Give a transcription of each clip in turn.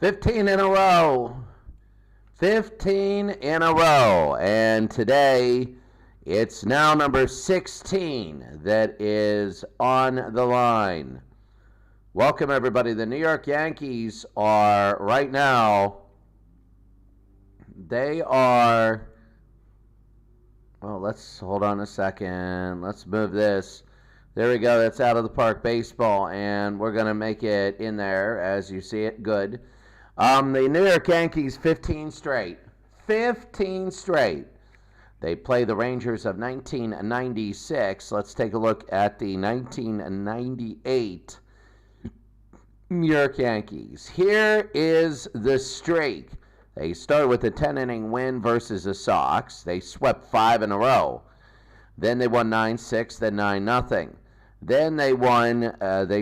15 in a row. 15 in a row. And today, it's now number 16 that is on the line. Welcome, everybody. The New York Yankees are right now, well, let's hold on a second. Let's move this. There we go. That's out of the park baseball, and we're going to make it in there as you see it. Good. The New York Yankees, 15 straight. 15 straight. They play the Rangers of 1996. Let's take a look at the 1998 New York Yankees. Here is the streak. They started with a 10-inning win versus the Sox. They swept 5 in a row. Then they won 9-6, then 9-0. Then they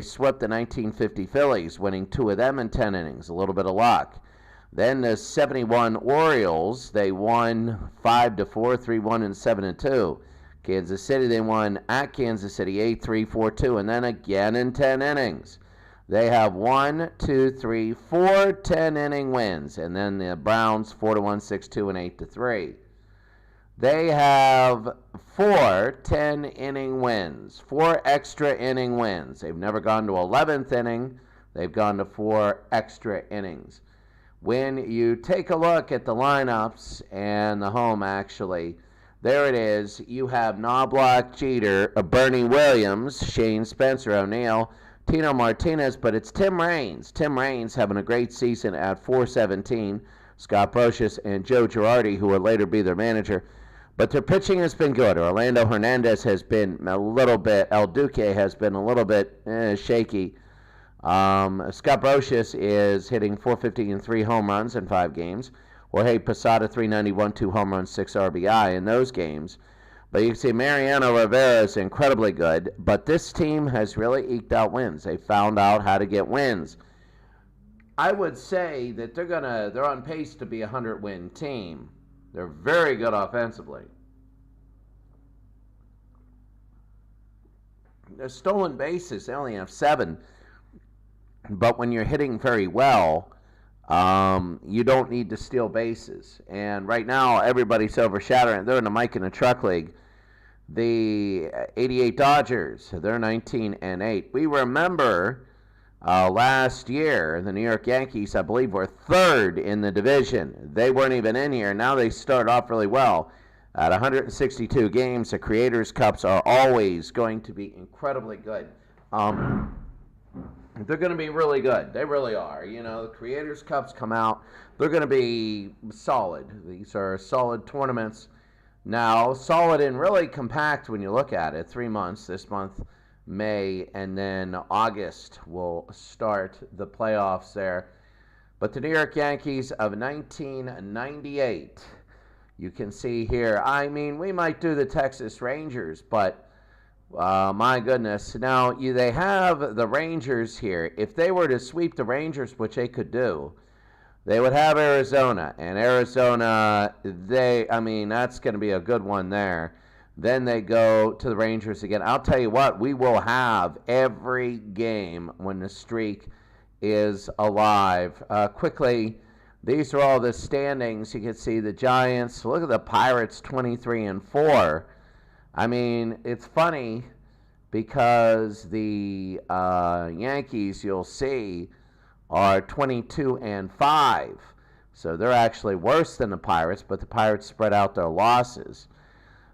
swept the 1950 Phillies, winning 2 of them in 10 innings, a little bit of luck. Then the 71 Orioles, they won 5-4, 3-1, and 7-2. Kansas City, they won at Kansas City 8-3, 4-2, and then again in 10 innings. They have 1, 2, 3, 4 10-inning wins, and then the Browns 4-1, 6-2, and 8-3. They have 4 10-inning wins, 4 extra inning wins. They've never gone to 11th inning. They've gone to 4 extra innings. When you take a look at the lineups and the home, actually, there it is. You have Knobloch, Jeter, Bernie Williams, Shane Spencer, O'Neill, Tino Martinez, but it's Tim Raines. Tim Raines having a great season at .417. Scott Brocious and Joe Girardi, who will later be their manager. But their pitching has been good. Orlando Hernandez has been a little bit, El Duque has been a little bit shaky. Scott Brocious is hitting .450 and 3 home runs in 5 games. Jorge Posada, .391, 2 home runs, 6 RBI in those games. But you can see Mariano Rivera is incredibly good. But this team has really eked out wins. They found out how to get wins. I would say that they're on pace to be a 100-win team. They're very good offensively. Their stolen bases, they only have 7. But when you're hitting very well, you don't need to steal bases. And right now, everybody's overshadowing. They're in the Mike in a Truck League. The 88 Dodgers, they're 19-8. We remember last year, the New York Yankees, I believe, were 3rd in the division. They weren't even in here. Now they start off really well. At 162 games, the Creators' Cups are always going to be incredibly good. They're going to be really good. They really are. You know, the Creators' Cups come out. They're going to be solid. These are solid tournaments. Now, solid and really compact when you look at it. 3 months, this month, May, and then August will start the playoffs there. But the New York Yankees of 1998, you can see here. I mean, we might do the Texas Rangers, but my goodness. Now, they have the Rangers here. If they were to sweep the Rangers, which they could do, they would have Arizona. And Arizona, that's going to be a good one there. Then they go to the Rangers again. I'll tell you what, we will have every game when the streak is alive. Quickly, these are all the standings. You can see the Giants. Look at the Pirates, 23-4. I mean, it's funny because the Yankees, you'll see, are 22-5. So they're actually worse than the Pirates, but the Pirates spread out their losses.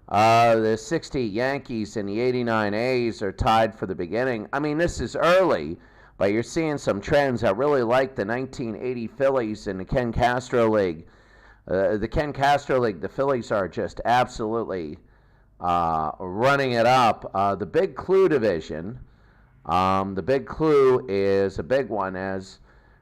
The 60 Yankees and the 89 A's are tied for the beginning. I mean, this is early, but you're seeing some trends. I really like the 1980 Phillies in the Ken Castro League. The Ken Castro League, the Phillies are just absolutely running it up. The Big Clue division, the Big Clue is a big one as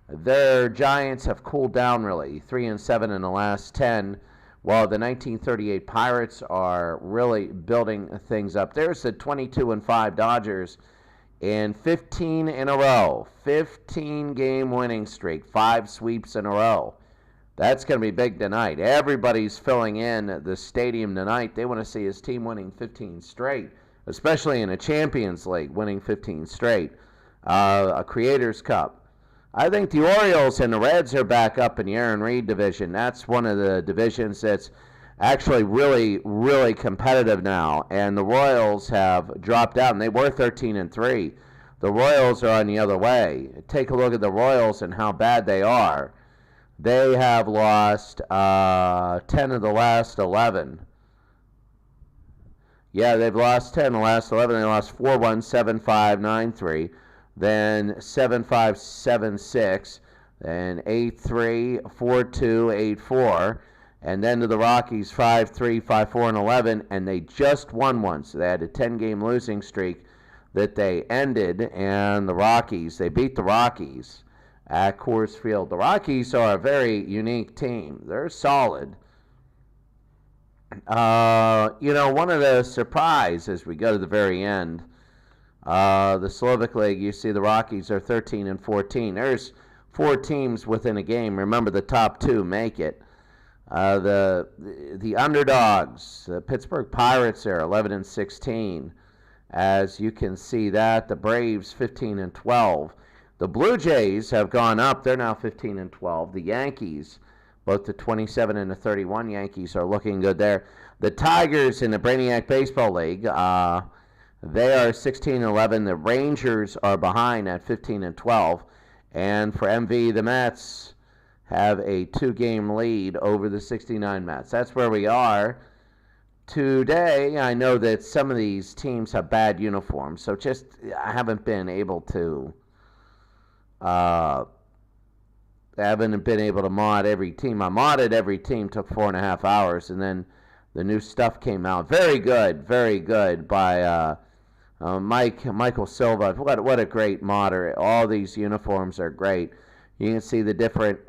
their Giants have cooled down really, 3-7 in the last 10. While the 1938 Pirates are really building things up. There's the 22-5 Dodgers in 15 in a row. 15-game winning streak. 5 sweeps in a row. That's going to be big tonight. Everybody's filling in the stadium tonight. They want to see his team winning 15 straight, especially in a Champions League, winning 15 straight. A Creators' Cup. I think the Orioles and the Reds are back up in the Aaron Reed division. That's one of the divisions that's actually really, really competitive now. And the Royals have dropped out, and they were 13-3. The Royals are on the other way. Take a look at the Royals and how bad they are. They have lost 10 of the last 11. Yeah, they've lost 10 of the last 11. They lost 4-1, 7-5, 9-3, then 7-5, 7-6, then 8-3, 4-2, 8-4, and then to the Rockies 5-3, 5-4, and 11, and they just won one. So they had a 10-game losing streak that they ended, and the Rockies, they beat the Rockies at Coors Field. The Rockies are a very unique team. They're solid. One of the surprises as we go to the very end, the Slovak League, you see the Rockies are 13-14. There's 4 teams within a game. Remember, the top 2 make it. The underdogs, the Pittsburgh Pirates are 11-16. As you can see that, the Braves 15-12. The Blue Jays have gone up. They're now 15-12. The Yankees, both the 27 and the 31 Yankees, are looking good there. The Tigers in the Brainiac Baseball League, they are 16-11. The Rangers are behind at 15-12. And for MV, the Mets have a 2-game lead over the 69 Mets. That's where we are today. I know that some of these teams have bad uniforms, so I haven't been able to mod every team. I modded every team, took 4.5 hours, and then the new stuff came out. Very good by Michael Silva. What a great modder. All these uniforms are great. You can see the different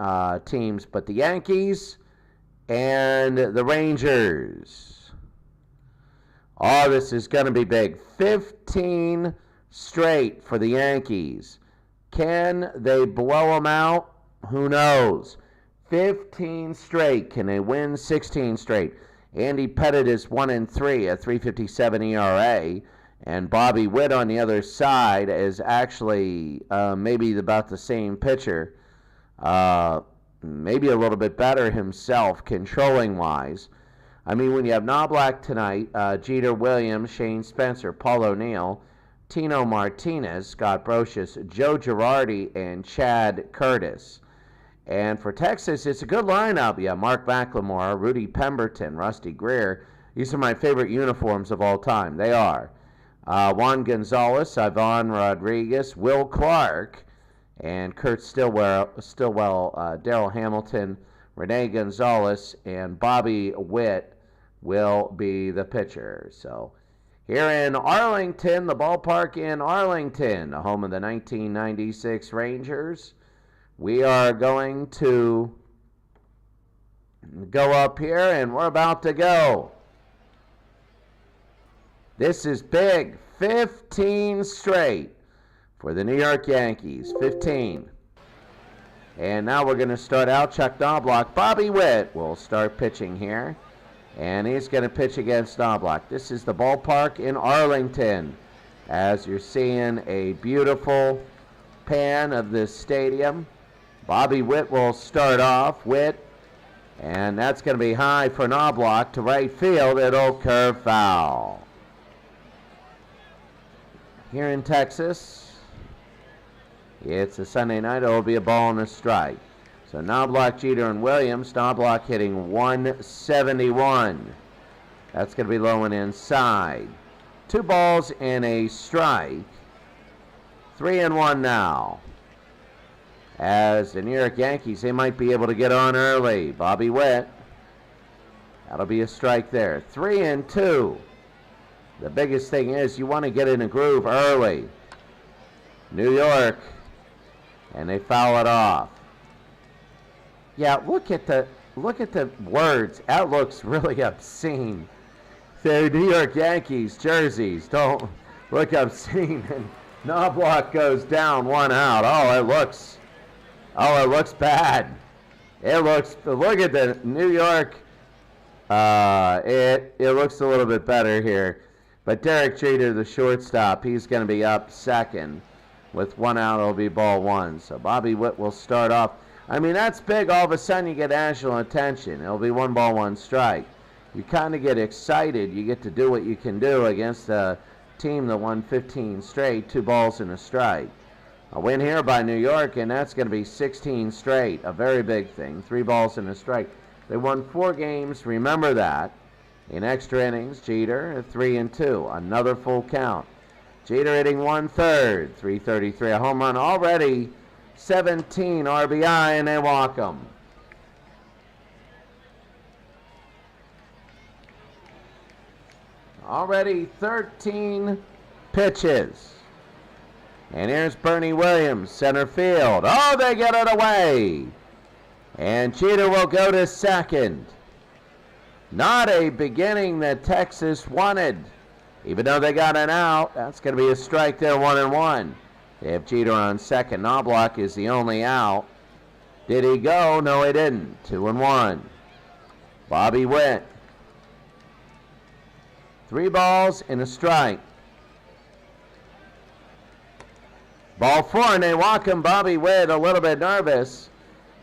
teams, but the Yankees and the Rangers. Oh, this is going to be big. 15 straight for the Yankees. Can they blow them out? Who knows? 15 straight. Can they win 16 straight? Andy Pettitte is 1-3 at 3.57 ERA. And Bobby Witt on the other side is actually maybe about the same pitcher. Maybe a little bit better himself, controlling-wise. I mean, when you have Knobloch tonight, Jeter Williams, Shane Spencer, Paul O'Neill, Tino Martinez, Scott Brocious, Joe Girardi, and Chad Curtis. And for Texas, it's a good lineup. Yeah, Mark McLemore, Rudy Pemberton, Rusty Greer. These are my favorite uniforms of all time. They are Juan Gonzalez, Ivan Rodriguez, Will Clark, and Kurt Stillwell, Darrell Hamilton, Rene Gonzalez, and Bobby Witt will be the pitcher. So here in Arlington, the ballpark in Arlington, the home of the 1996 Rangers, we are going to go up here, and we're about to go. This is big. 15 straight for the New York Yankees. 15. And now we're going to start out. Chuck Knobloch. Bobby Witt will start pitching here. And he's going to pitch against Knobloch. This is the ballpark in Arlington. As you're seeing a beautiful pan of this stadium. Bobby Witt will start off. Witt. And that's going to be high for Knobloch to right field. It'll curve foul. Here in Texas, it's a Sunday night. It'll be a ball and a strike. So Knobloch, Jeter, and Williams. Knobloch hitting 171. That's going to be low and inside. 2 balls and a strike. 3-1 now. As the New York Yankees, they might be able to get on early. Bobby Witt. That'll be a strike there. 3-2. The biggest thing is you want to get in a groove early. New York. And they foul it off. Yeah, look at the words. That looks really obscene. The New York Yankees jerseys don't look obscene. And Knobloch goes down 1 out. Oh, it looks bad. Look at the New York. It looks a little bit better here. But Derek Jeter, the shortstop, he's going to be up second. With 1 out, it'll be ball 1. So Bobby Witt will start off. I mean, that's big. All of a sudden, you get national attention. It'll be 1 ball, 1 strike. You kind of get excited. You get to do what you can do against a team that won 15 straight, 2 balls and a strike. A win here by New York, and that's going to be 16 straight. A very big thing. 3 balls and a strike. They won 4 games. Remember that. In extra innings, Jeter, 3-2. Another full count. Jeter hitting 1/3, 333. A home run already. 17 RBI, and they walk him. Already 13 pitches. And here's Bernie Williams, center field. Oh, they get it away. And Jeter will go to second. Not a beginning that Texas wanted. Even though they got an out, that's going to be a strike there, 1-1. They have Jeter on second. Knobloch is the only out. Did he go? No, he didn't. 2-1. Bobby Witt. 3 balls and a strike. Ball 4, and they walk him. Bobby Witt a little bit nervous.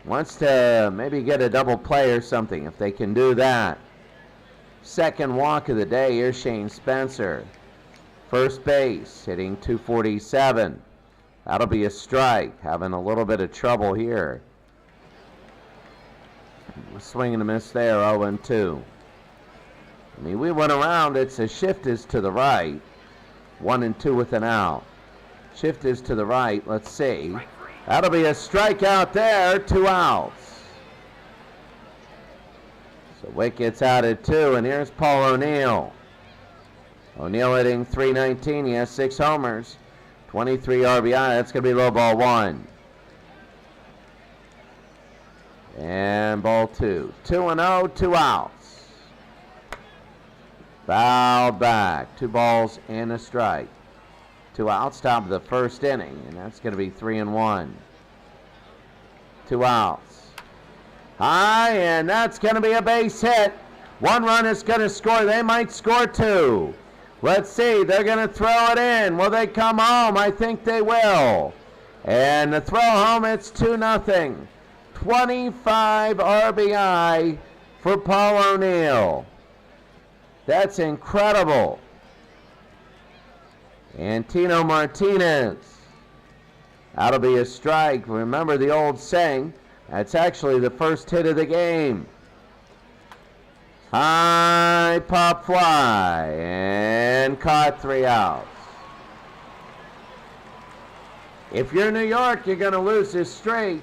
Wants to maybe get a double play or something if they can do that. Second walk of the day. Here's Shane Spencer. First base, hitting 247. That'll be a strike. Having a little bit of trouble here. Swing and a miss there, 0-2. I mean, we went around. It's a shift is to the right. 1-2 with an out. Shift is to the right. Let's see. That'll be a strikeout there. 2 outs. So Witt gets out at 2, and here's Paul O'Neill. O'Neill hitting 319. He has 6 homers. 23 RBI. That's going to be low ball 1. And ball 2. 2-0, 2 outs. Fouled back. 2 balls and a strike. 2 outs, top of the first inning, and that's going to be 3-1. 2 outs. High, and that's going to be a base hit. 1 run is going to score. They might score 2. Let's see. They're going to throw it in. Will they come home? I think they will. And the throw home, it's 2-0. 25 RBI for Paul O'Neill. That's incredible. And Tino Martinez. That'll be a strike. Remember the old saying, that's actually the first hit of the game. High pop fly, and caught, 3 outs. If you're New York, you're going to lose this streak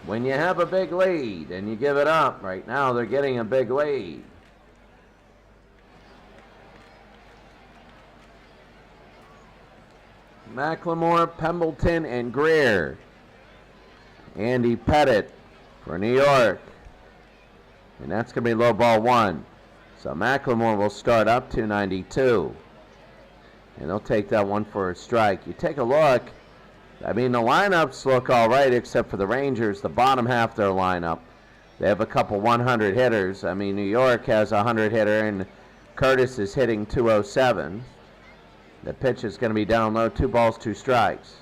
when you have a big lead and you give it up. Right now they're getting a big lead. McLemore, Pembleton, and Greer. Andy Pettit for New York. And that's going to be low ball 1. So McLemore will start up 292. And they'll take that one for a strike. You take a look. I mean, the lineups look all right except for the Rangers, the bottom half of their lineup. They have a couple 100 hitters. I mean, New York has a 100 hitter, and Curtis is hitting 207. The pitch is going to be down low. 2 balls, 2 strikes.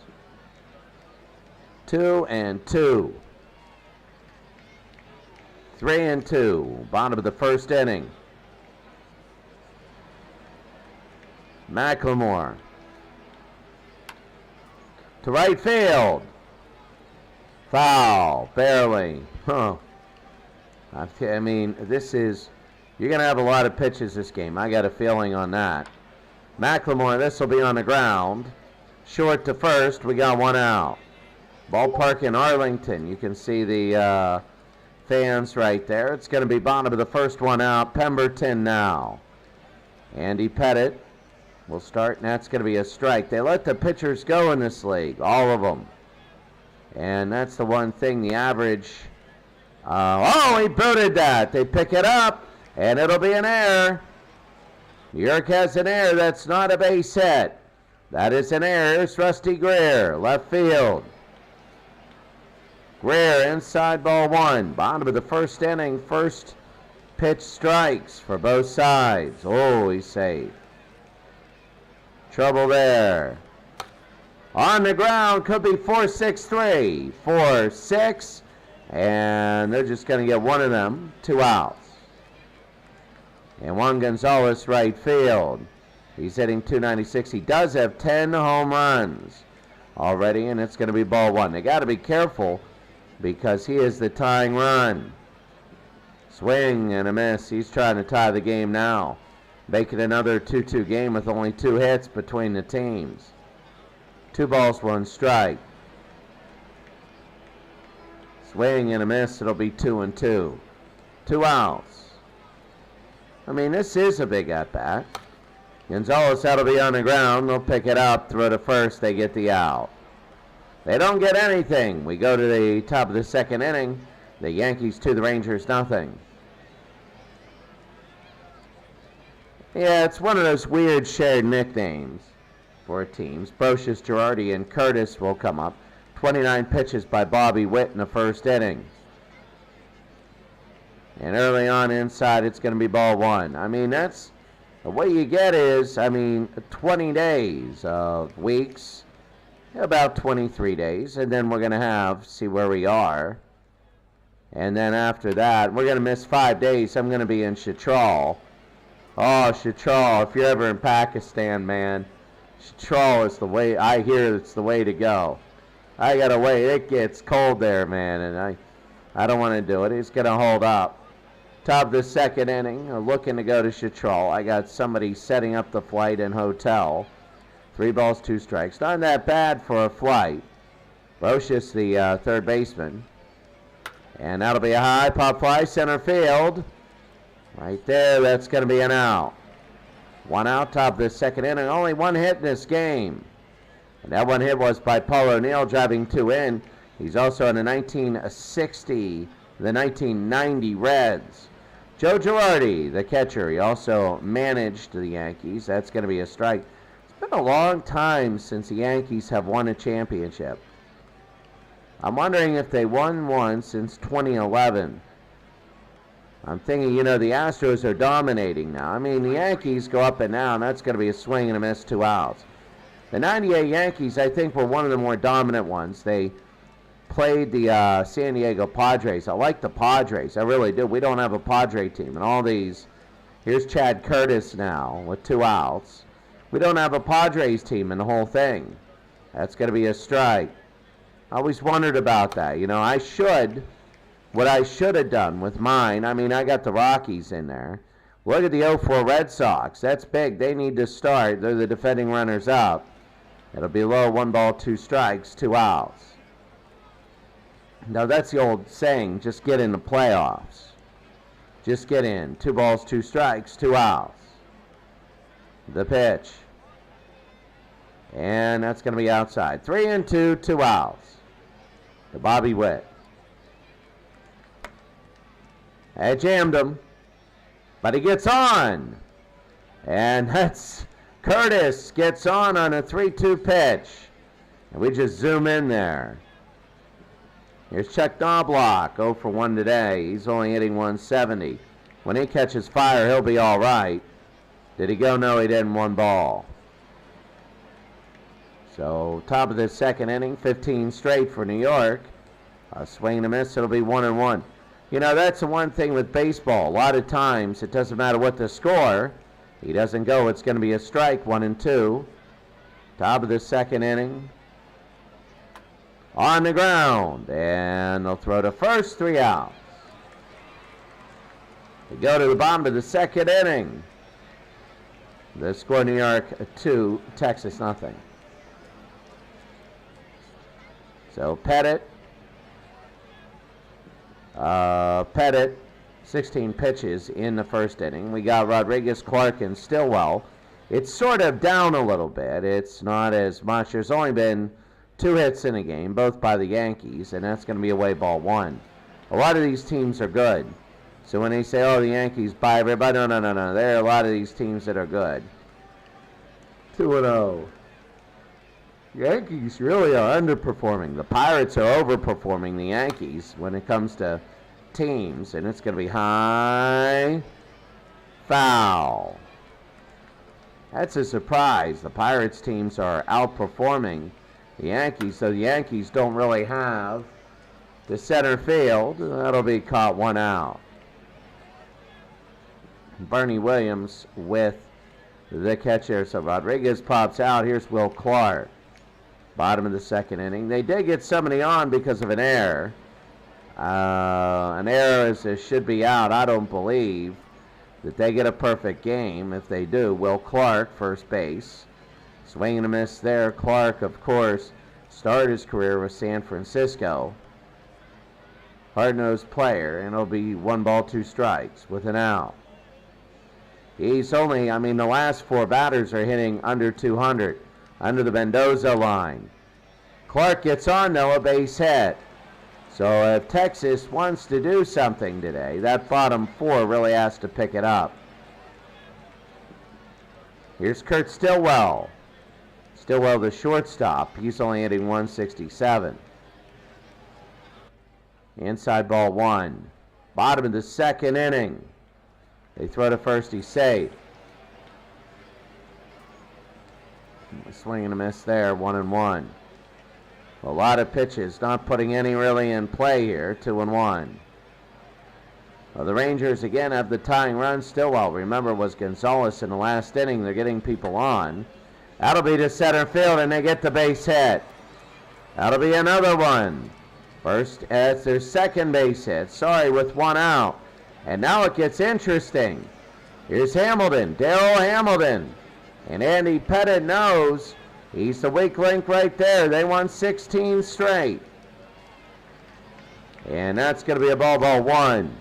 2-2. 3-2. Bottom of the first inning. McLemore to right field. Foul. Barely. I mean, this is... You're going to have a lot of pitches this game. I got a feeling on that. McLemore, this will be on the ground. Short to first. We got 1 out. Ballpark in Arlington. You can see the fans right there. It's going to be bottom of the first, 1 out. Pemberton now. Andy Pettit will start, and that's going to be a strike. They let the pitchers go in this league, all of them. And that's the one thing, the average. Oh, he booted that. They pick it up, and it'll be an error. New York has an error. That's not a base hit. That is an error. Here's Rusty Greer, left field. Greer inside ball 1. Bottom of the first inning. First pitch strikes for both sides. Oh, he's safe. Trouble there. On the ground, could be 4-6-3. 4-6. And they're just going to get one of them. 2 outs. And Juan Gonzalez, right field. He's hitting .296. He does have 10 home runs already, and it's going to be ball 1. They got to be careful because he is the tying run. Swing and a miss. He's trying to tie the game now. Make it another 2-2 game with only 2 hits between the teams. 2 balls, 1 strike. Swing and a miss. It'll be 2-2. 2 outs. I mean, this is a big at-bat. Gonzalez, that'll be on the ground. They'll pick it up, throw to first. They get the out. They don't get anything. We go to the top of the 2nd inning. The Yankees 2, the Rangers nothing. Yeah, it's one of those weird shared nicknames for teams. Brocious, Girardi, and Curtis will come up. 29 pitches by Bobby Witt in the 1st inning. And early on inside, it's going to be ball 1. I mean, that's the way you get is, 20 days of weeks, about 23 days, and then we're going to see where we are. And then after that, we're going to miss 5 days. I'm going to be in Chitral. Oh, Chitral, if you're ever in Pakistan, man, Chitral is the way, I hear it's the way to go. I got to wait. It gets cold there, man, and I don't want to do it. It's going to hold up. Top of the 2nd inning, looking to go to Chitral. I got somebody setting up the flight and hotel. 3 balls, 2 strikes. Not that bad for a flight. Brocious, the 3rd baseman. And that'll be a high pop fly, center field. Right there, that's going to be an out. 1 out, top of the 2nd inning. Only 1 hit in this game. And that 1 hit was by Paul O'Neill, driving 2 in. He's also in the 1960, the 1990 Reds. Joe Girardi, the catcher, he also managed the Yankees. That's going to be a strike. It's been a long time since the Yankees have won a championship. I'm wondering if they won one since 2011. I'm thinking, the Astros are dominating now. I mean, the Yankees go up and down. That's going to be a swing and a miss, 2 outs. The 98 Yankees, I think, were one of the more dominant ones. They played the San Diego Padres. I like the Padres. I really do. We don't have a Padre team. And all these, here's Chad Curtis now with 2 outs. We don't have a Padres team in the whole thing. That's going to be a strike. I always wondered about that. What I should have done with mine, I got the Rockies in there. Look at the 0-4 Red Sox. That's big. They need to start. They're the defending runners-up. It'll be low, 1 ball, 2 strikes, 2 outs. Now, that's the old saying, just get in the playoffs. Just get in. 2 balls, 2 strikes, 2 outs. The pitch. And that's going to be outside. 3-2, 2 outs. To Bobby Witt. I jammed him, but he gets on. And that's Curtis gets on a 3-2 pitch. And we just zoom in there. Here's Chuck Knobloch, 0 for 1 today. He's only hitting 170. When he catches fire, he'll be all right. Did he go? No, he didn't. 1 ball. So, top of the 2nd inning, 15 straight for New York. A swing and a miss, it'll be 1-1. That's the one thing with baseball. A lot of times, it doesn't matter what the score. He doesn't go. It's going to be a strike, 1-2. Top of the 2nd inning. On the ground. And they'll throw to first, 3 outs. We go to the bottom of the 2nd inning. The score, New York 2, Texas nothing. So Pettit, 16 pitches in the 1st inning. We got Rodriguez, Clark, and Stillwell. It's sort of down a little bit. It's not as much. There's only been 2 hits in a game, both by the Yankees, and that's going to be away ball 1. A lot of these teams are good. So when they say, oh, the Yankees buy everybody, no. There are a lot of these teams that are good. 2-0. Yankees really are underperforming. The Pirates are overperforming the Yankees when it comes to teams, and it's going to be high foul. That's a surprise. The Pirates teams are outperforming the Yankees, so the Yankees don't really have the center field. That'll be caught, 1 out. Bernie Williams with the catch there. So Rodriguez pops out. Here's Will Clark. Bottom of the second inning. They did get somebody on because of an error. An error should be out. I don't believe that they get a perfect game. If they do, Will Clark, first base. Swing and a miss there. Clark, of course, started his career with San Francisco. Hard-nosed player, and it'll be 1 ball, 2 strikes with an out. He's only, the last 4 batters are hitting under 200, under the Mendoza line. Clark gets on, though, a base hit. So if Texas wants to do something today, that bottom 4 really has to pick it up. Here's Kurt Stillwell. Stillwell, the shortstop. He's only hitting 167. Inside ball 1. Bottom of the second inning. They throw to first, he's safe. A swing and a miss there, 1-1. A lot of pitches, not putting any really in play here, 2-1. Well, the Rangers again have the tying run. Stillwell, remember, was Gonzalez in the last inning. They're getting people on. That'll be to center field, and they get the base hit. That'll be another one. First, it's their second base hit. Sorry, with 1 out. And now it gets interesting. Here's Hamilton, Darrell Hamilton. And Andy Pettit knows he's the weak link right there. They won 16 straight. And that's going to be a ball 1.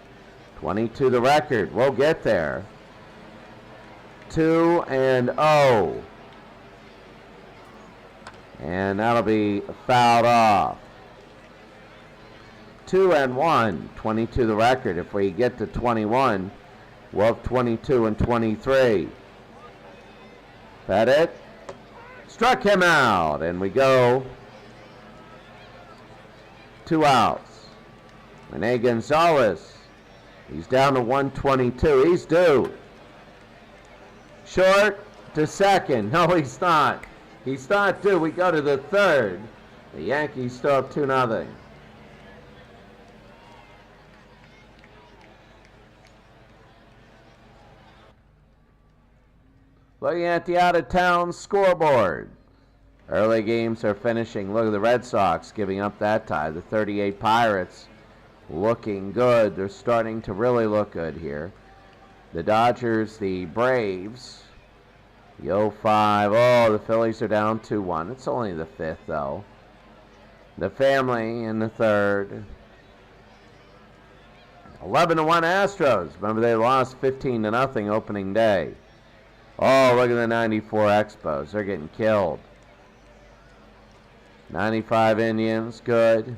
22 the record. We'll get there. 2-0. And that'll be fouled off. 2-1, 22 the record. If we get to 21, we'll have 22 and 23. Pettit struck him out, and we go 2 outs. Rene Gonzalez, he's down to 122. He's due. Short to second. No, he's not. He's not due. We go to the third. The Yankees still up 2-0. Looking at the out-of-town scoreboard. Early games are finishing. Look at the Red Sox giving up that tie. The 38 Pirates looking good. They're starting to really look good here. The Dodgers, the Braves, the 0-5. Oh, the Phillies are down 2-1. It's only the 5th, though. The family in the 3rd. 11-1 Astros. Remember, they lost 15-0 opening day. Oh, look at the 94 Expos. They're getting killed. 95 Indians, good.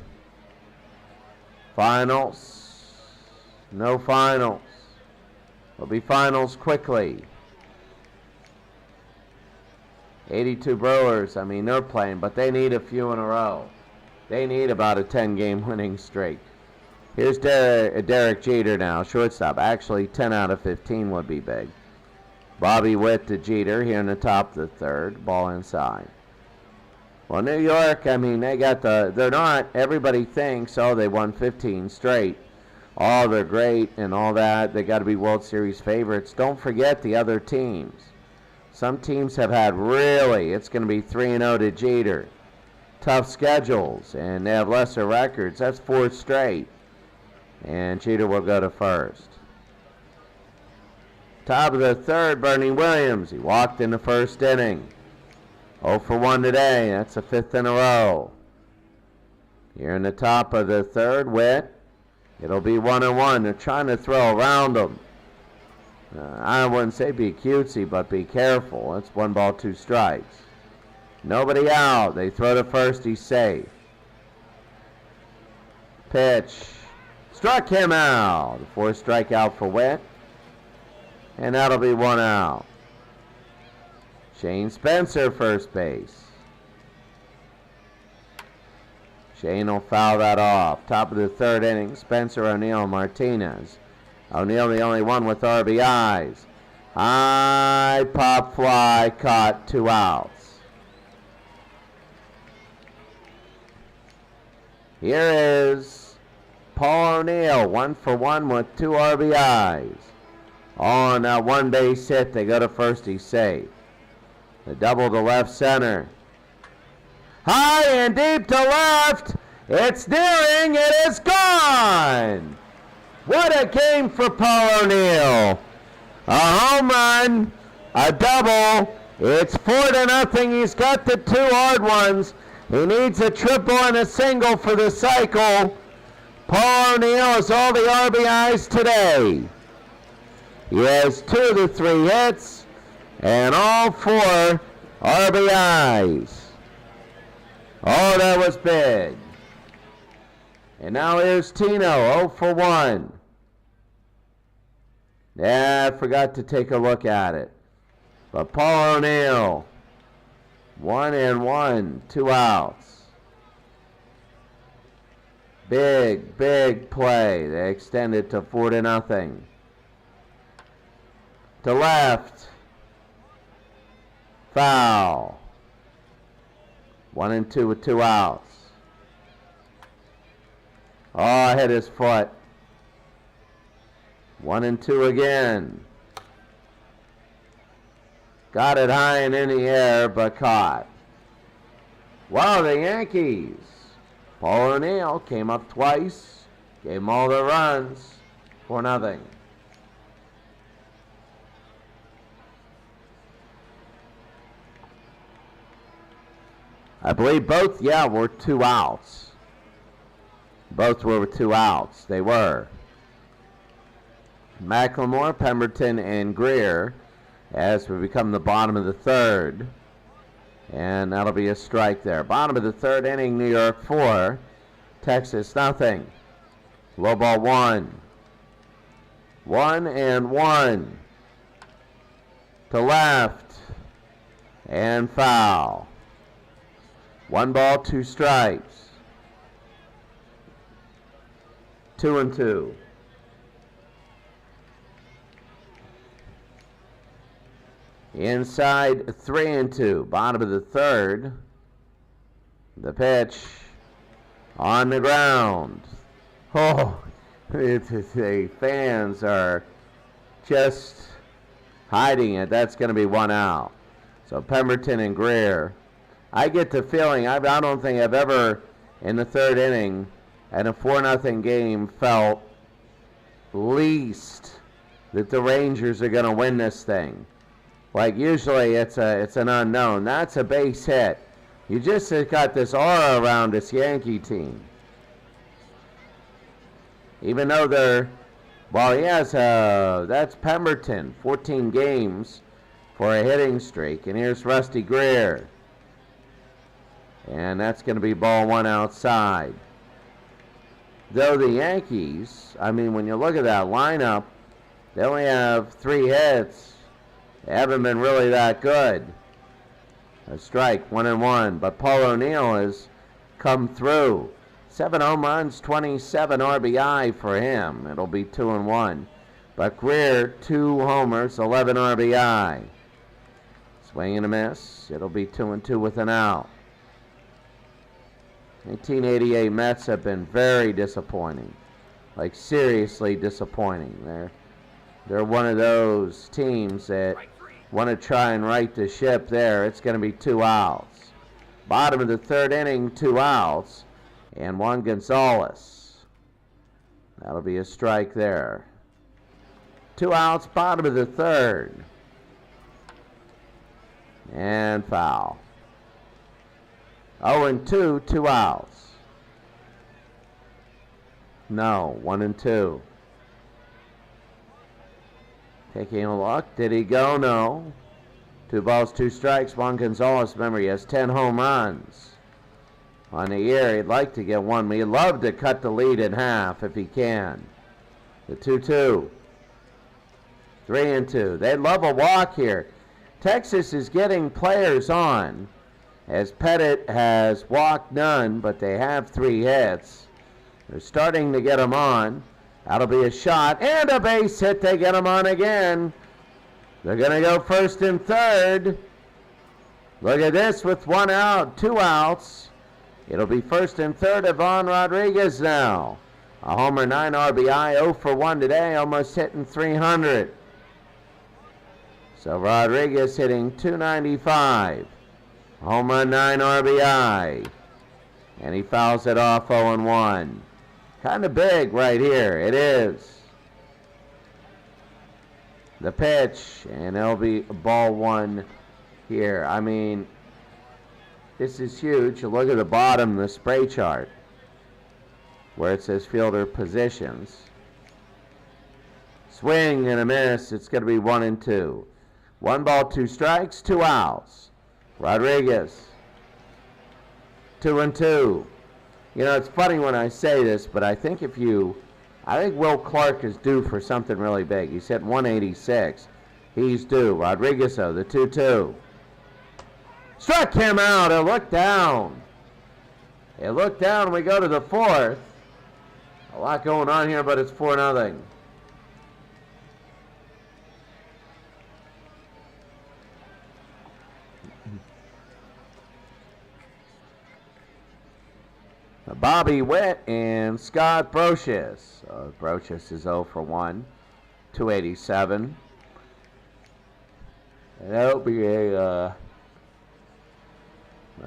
Finals. No finals. There'll be finals quickly. 82 Brewers, they're playing, but they need a few in a row. They need about a 10-game winning streak. Here's Derek Jeter now, shortstop. Actually, 10 out of 15 would be big. Bobby Witt to Jeter here in the top of the 3rd. Ball inside. Well, New York, they got they're not, everybody thinks, oh, they won 15 straight. Oh, they're great and all that. They got to be World Series favorites. Don't forget the other teams. Some teams have had it's going to be 3-0 to Jeter. Tough schedules, and they have lesser records. That's 4 straight. And Jeter will go to first. Top of the 3rd, Bernie Williams. He walked in the first inning. 0 for 1 today. That's the 5th in a row. Here in the top of the 3rd, Witt. It'll be 1-1. They're trying to throw around him. I wouldn't say be cutesy, but be careful. That's 1 ball, 2 strikes. Nobody out. They throw to first. He's safe. Pitch. Struck him out. 4th strikeout for Witt. And that'll be 1 out. Shane Spencer, first base. Shane will foul that off. Top of the 3rd inning, Spencer, O'Neill, Martinez. O'Neill the only one with RBIs. High pop fly, caught, 2 outs. Here is Paul O'Neill, 1 for 1 with 2 RBIs. On that one base hit, they go to first, he's safe. The double to left center. High and deep to left. It's nearing, it is gone. What a game for Paul O'Neill. A home run, a double. It's 4-0. He's got the 2 hard ones. He needs a triple and a single for the cycle. Paul O'Neill has all the RBIs today. He has 2 of the 3 hits and all 4 RBIs. Oh, that was big. And now here's Tino, 0 for 1. Yeah, I forgot to take a look at it. But Paul O'Neill, 1 and 1, 2 outs. Big, big play. They extend it to 4-0. To left. Foul. 1 and 2 with 2 outs. Oh, hit his foot. 1 and 2 again. Got it high and in the air, but caught. Wow, the Yankees. Paul O'Neill came up twice, gave them all the runs, 4-0. I believe both, were 2 outs. Both were with 2 outs. They were. McLemore, Pemberton, and Greer as we become the bottom of the 3rd. And that'll be a strike there. Bottom of the 3rd inning, New York 4, Texas nothing. Low ball 1. 1 and 1. To left. And foul. 1 ball, 2 strikes. 2 and 2. Inside 3 and 2. Bottom of the 3rd. The pitch on the ground. Oh, the fans are just hiding it. That's going to be 1 out. So Pemberton and Greer. I get the feeling, I don't think I've ever in the 3rd inning in a 4-0 game felt least that the Rangers are going to win this thing. Like usually it's an unknown. That's a base hit. You just got this aura around this Yankee team. Even though that's Pemberton, 14 games for a hitting streak. And here's Rusty Greer. And that's going to be ball 1 outside. Though the Yankees, when you look at that lineup, they only have 3 hits. They haven't been really that good. A strike, 1 and 1. But Paul O'Neill has come through. 7 home runs, 27 RBI for him. It'll be 2 and 1. But Greer, 2 homers, 11 RBI. Swing and a miss. It'll be 2 and 2 with an out. 1988 Mets have been very disappointing. Like seriously disappointing. They're one of those teams that want to try and right the ship there. It's going to be 2 outs. Bottom of the 3rd inning, 2 outs. And Juan Gonzalez. That'll be a strike there. 2 outs, bottom of the 3rd. And foul. 0 and 2, 2 outs. No, 1 and 2. Taking a look. Did he go? No. 2 balls, 2 strikes. Juan Gonzalez, remember, he has 10 home runs on the year. He'd like to get 1. He'd love to cut the lead in half if he can. The 2-2. 3 and 2. They'd love a walk here. Texas is getting players on, as Pettit has walked none, but they have 3 hits. They're starting to get them on. That'll be a shot and a base hit. They get them on again. They're going to go 1st and 3rd. Look at this with 1 out, 2 outs. It'll be first and third. Ivan Rodriguez now. A homer, 9 RBI, 0 for 1 today, almost hitting 300. So Rodriguez hitting 295. Homer, 9 RBI. And he fouls it off 0-1. Kind of big right here. It is. The pitch, and it'll be ball 1 here. I mean, this is huge. You look at the bottom of the spray chart where it says fielder positions. Swing and a miss. It's going to be 1-2. 1 ball, 2 strikes, 2 outs. Rodriguez, 2-2. You know, it's funny when I say this, but I think I think Will Clark is due for something really big. He's hit 186. He's due. Rodriguez, though, the 2-2. Struck him out. It looked down. It looked down. We go to the 4th. A lot going on here, but it's 4-0. Bobby Witt and Scott Brocious. Brocious is 0 for 1, 287. And that'll be a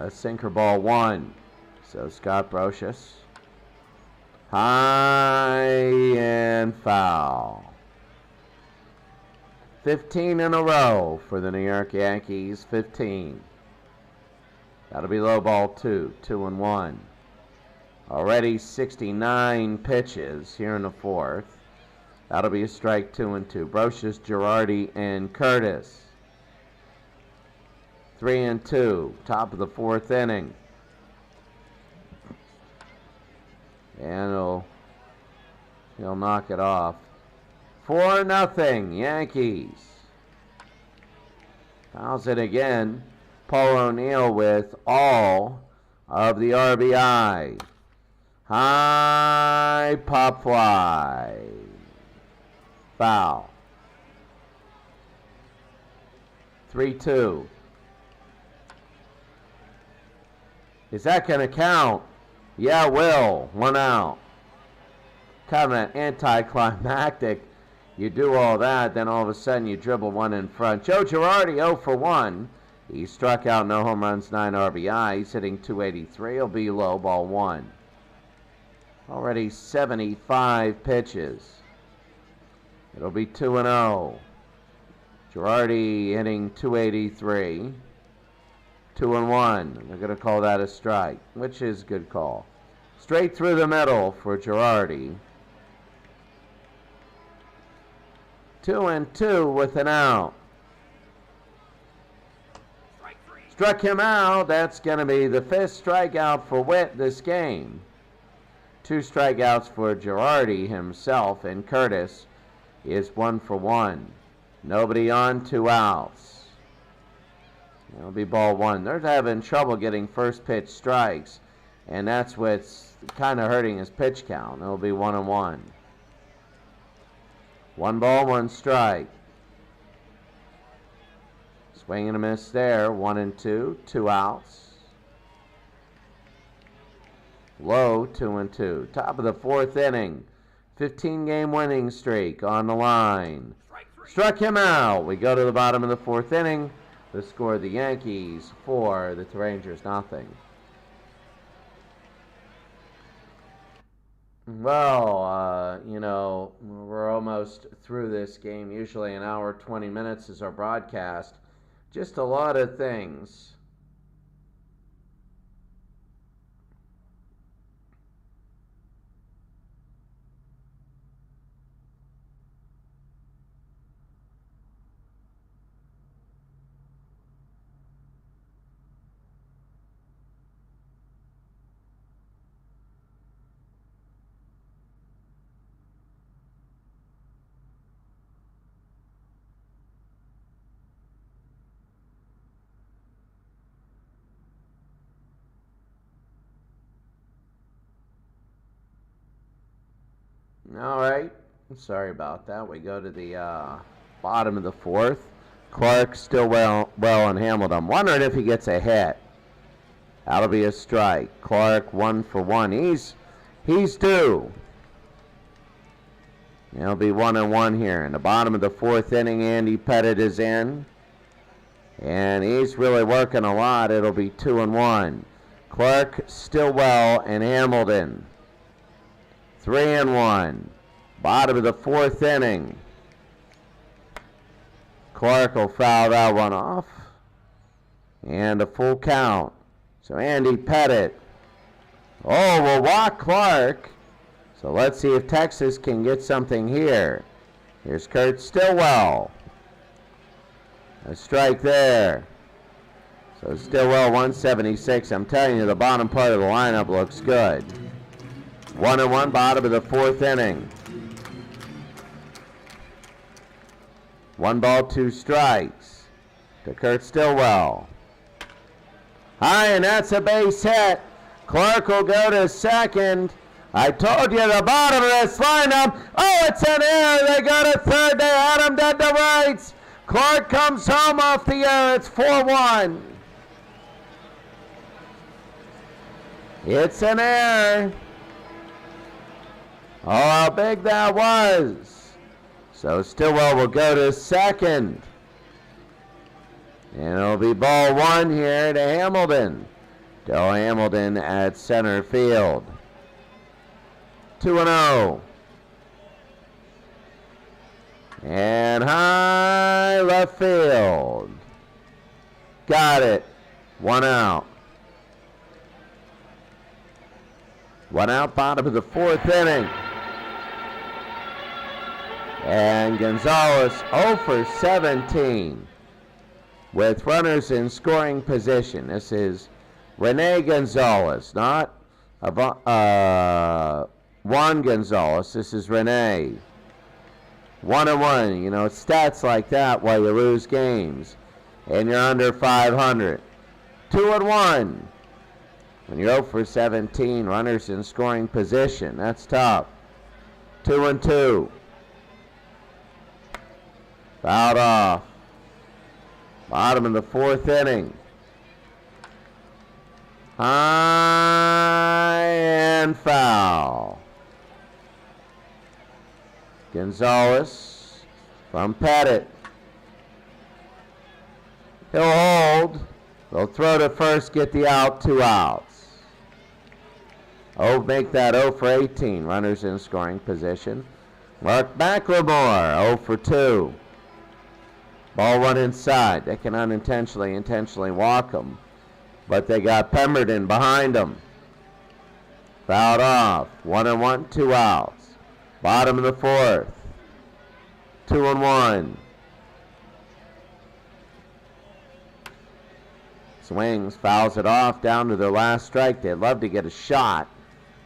sinker ball 1. So Scott Brocious. High and foul. 15 in a row for the New York Yankees. 15. That'll be low ball 2, 2-1. Already 69 pitches here in the 4th. That'll be a strike, 2-2. Brocious, Girardi, and Curtis. 3-2. Top of the 4th inning. And he'll knock it off. 4-0 Yankees. Fouls it again. Paul O'Neill with all of the RBI. High pop fly. Foul. 3-2. Is that going to count? Yeah, it will. 1 out. Kind of an anticlimactic. You do all that, then all of a sudden you dribble 1 in front. Joe Girardi, 0 for 1. He struck out, no home runs, 9 RBI. He's hitting 283. He'll be low, ball 1. Already 75 pitches. It'll be 2-0. Girardi hitting 283. 2-1. They're going to call that a strike, which is a good call. Straight through the middle for Girardi. 2-2 with an out. Struck him out. That's going to be the 5th strikeout for Witt this game. 2 strikeouts for Girardi himself, and Curtis is 1 for 1. Nobody on, 2 outs. It'll be ball 1. They're having trouble getting first pitch strikes, and that's what's kind of hurting his pitch count. It'll be 1-1. 1 ball, 1 strike. Swing and a miss there. 1-2, 2 outs. Low, 2-2. Top of the 4th inning. 15-game winning streak on the line. Struck him out. We go to the bottom of the 4th inning. The score, the Yankees 4, the Rangers nothing. Well, you know, we're almost through this game. Usually an hour, 20 minutes is our broadcast. Just a lot of things. All right. Sorry about that. We go to the bottom of the 4th. Clark still well on Hamilton. I'm wondering if he gets a hit. That'll be a strike. Clark 1 for 1. He's due. It'll be 1-1 here. In the bottom of the 4th inning, Andy Pettit is in. And he's really working a lot. It'll be 2-1. Clark, Stillwell, and Hamilton. 3-1. Bottom of the 4th inning. Clark will foul that one off. And a full count. So Andy Pettit. Oh, will walk Clark. So let's see if Texas can get something here. Here's Kurt Stillwell. A strike there. So Stillwell 176. I'm telling you, the bottom part of the lineup looks good. 1-1, bottom of the 4th inning. 1 ball, 2 strikes to Kurt Stillwell. High, and that's a base hit. Clark will go to second. I told you the bottom of this lineup. Oh, it's an error. They go to third. They had him dead to rights. Clark comes home off the air. It's 4-1. It's an error. Oh, how big that was. So Stillwell will go to second. And it'll be ball 1 here to Hamilton. Del Hamilton at center field. 2-0. And high left field. Got it. 1 out. 1 out, bottom of the 4th inning. And Gonzalez 0 for 17 with runners in scoring position. This is Rene Gonzalez, not Juan Gonzalez. This is Rene. 1-1. You know, stats like that while you lose games and you're under 500. 2-1. When you're 0 for 17, runners in scoring position, that's tough. 2-2. Fouled off. Bottom of the 4th inning. High and foul. Gonzalez from Pettit. He'll hold. They'll throw to first, get the out, 2 outs. Oh, make that 0 for 18. Runners in scoring position. Mark McLemore, 0 for 2. Ball 1 inside. They can intentionally walk them. But they got Pemberton behind them. Fouled off. 1-1, 2 outs. Bottom of the 4th. 2-1. Swings, fouls it off down to their last strike. They'd love to get a shot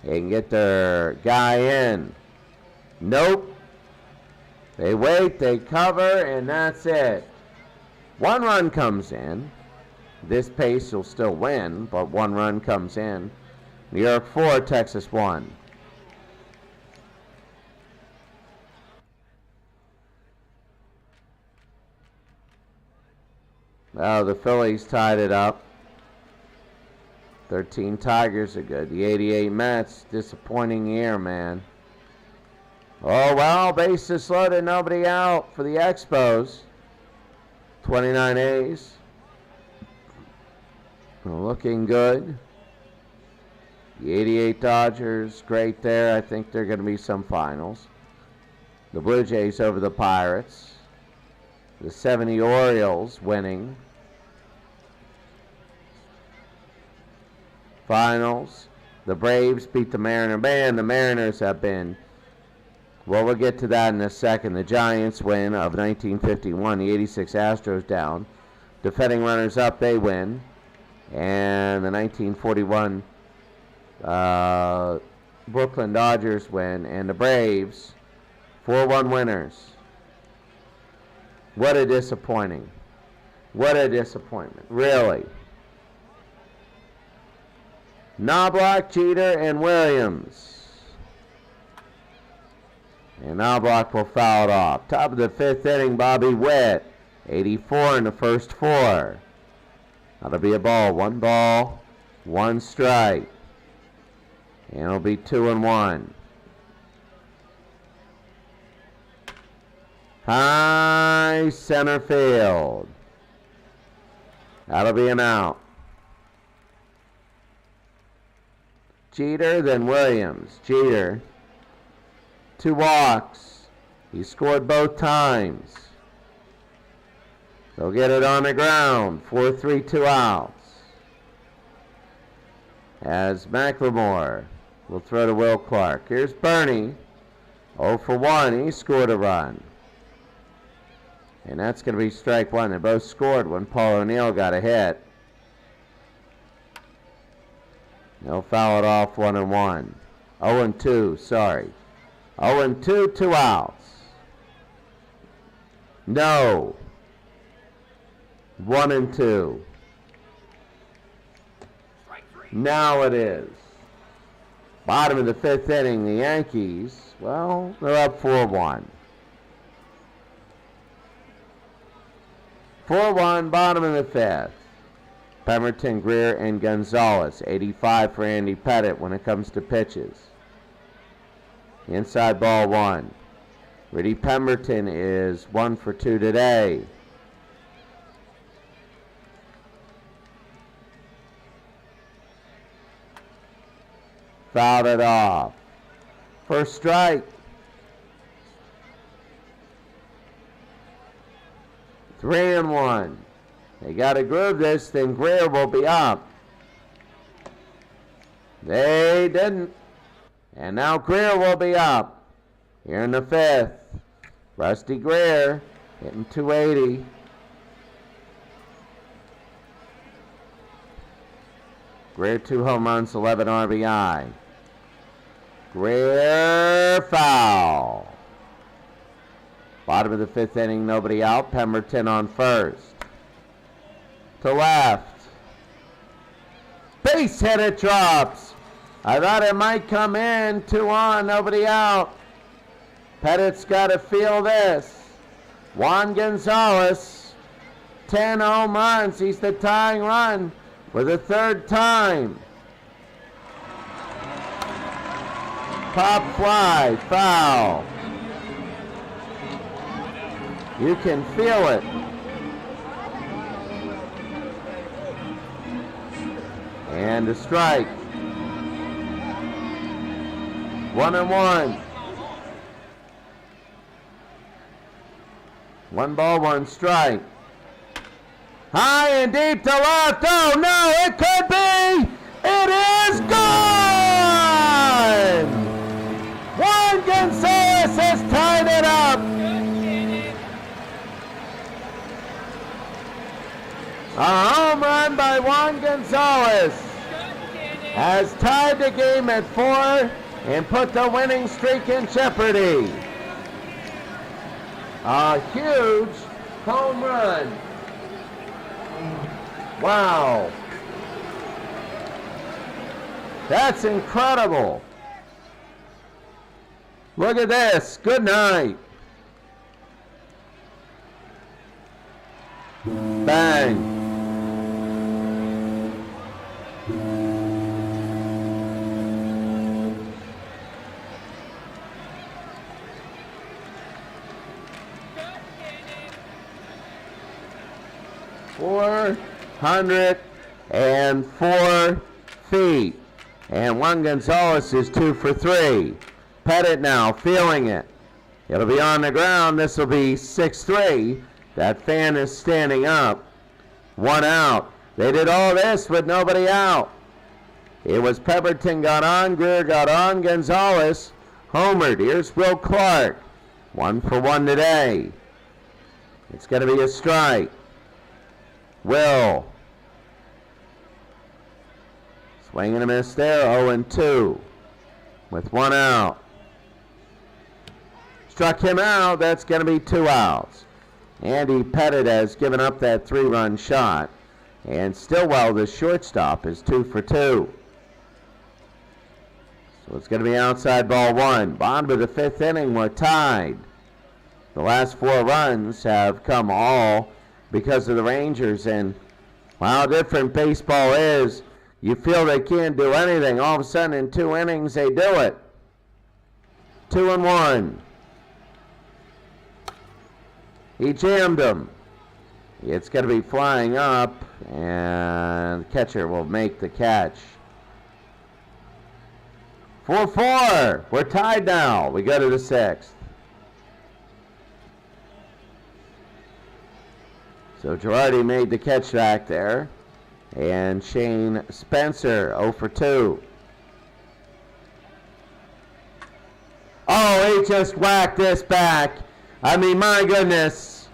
and get their guy in. Nope. They wait, they cover, and that's it. 1 run comes in. This pace will still win, but 1 run comes in. New York 4, Texas 1. Well, the Phillies tied it up. 13 Tigers are good. The 88 Mets, disappointing year, man. Oh, well, bases loaded, nobody out for the Expos. 29 A's. Looking good. The 88 Dodgers, great there. I think they're going to be some finals. The Blue Jays over the Pirates. The 70 Orioles winning. Finals. The Braves beat the Mariners. Man, the Mariners have been, well, we'll get to that in a second. The Giants win of 1951. The 86 Astros down. Defending runners up, they win. And the 1941 Brooklyn Dodgers win. And the Braves, 4-1 winners. What a disappointing. What a disappointment. Really. Knobloch, Jeter, and Williams. And Knobloch will foul it off. Top of the 5th inning, Bobby Witt. 84 in the first 4. That'll be a ball. 1 ball, One strike. And it'll be 2-1. High center field. That'll be an out. Jeter, then Williams. Jeter. 2 walks. He scored both times. They'll get it on the ground. 4-3, 2 outs. As McLemore will throw to Will Clark. Here's Bernie. 0 for 1. He scored a run. And that's going to be strike one. They both scored when Paul O'Neill got a hit. They'll foul it off 1-1. 0-2, sorry. 0-2, 2 outs. No. 1-2. Now it is. Bottom of the 5th inning, the Yankees, well, they're up 4-1. 4-1, bottom of the 5th. Pemberton, Greer, and Gonzalez. 85 for Andy Pettit when it comes to pitches. Inside ball 1. Rudy Pemberton is 1 for 2 today. Fouled it off. First strike. 3-1. They got to groove this, then Greer will be up. They didn't. And now Greer will be up. Here in the 5th. Rusty Greer hitting 280. Greer 2 home runs, 11 RBI. Greer foul. Bottom of the 5th inning, nobody out. Pemberton on first. To left. Base hit, it drops. I thought it might come in. 2 on, nobody out. Pettit's got to feel this. Juan Gonzalez, 10 home runs. He's the tying run for the 3rd time. Pop fly, foul. You can feel it. And a strike. 1-1. 1 ball, 1 strike. High and deep to left. Oh no, it could be. It is gone. Juan Gonzalez has tied it up. A home run by Juan Gonzalez has tied the game at 4 and put the winning streak in jeopardy. A huge home run. Wow. That's incredible. Look at this. Good night. Bang. .404 feet. And Juan Gonzalez is 2 for 3. Pettit now feeling it. It'll be on the ground. This will be 6-3. That fan is standing up. 1 out. They did all this with nobody out. It was Pemberton got on, Greer got on, Gonzalez homered. Here's Will Clark. 1 for 1 today. It's going to be a strike. Will. Swing and a miss there, 0-2 with 1 out. Struck him out, that's going to be 2 outs. Andy Pettit has given up that 3-run shot. And Stillwell, the shortstop, is 2 for 2. So it's going to be outside ball 1. Bottom of the 5th inning, we're tied. The last 4 runs have come all because of the Rangers, and how different baseball is. You feel they can't do anything. All of a sudden, in 2 innings, they do it. 2-1. He jammed him. It's going to be flying up, and the catcher will make the catch. 4-4. We're tied now. We go to the 6th. So Girardi made the catch back there. And Shane Spencer, 0 for 2. Oh, he just whacked this back. I mean, my goodness.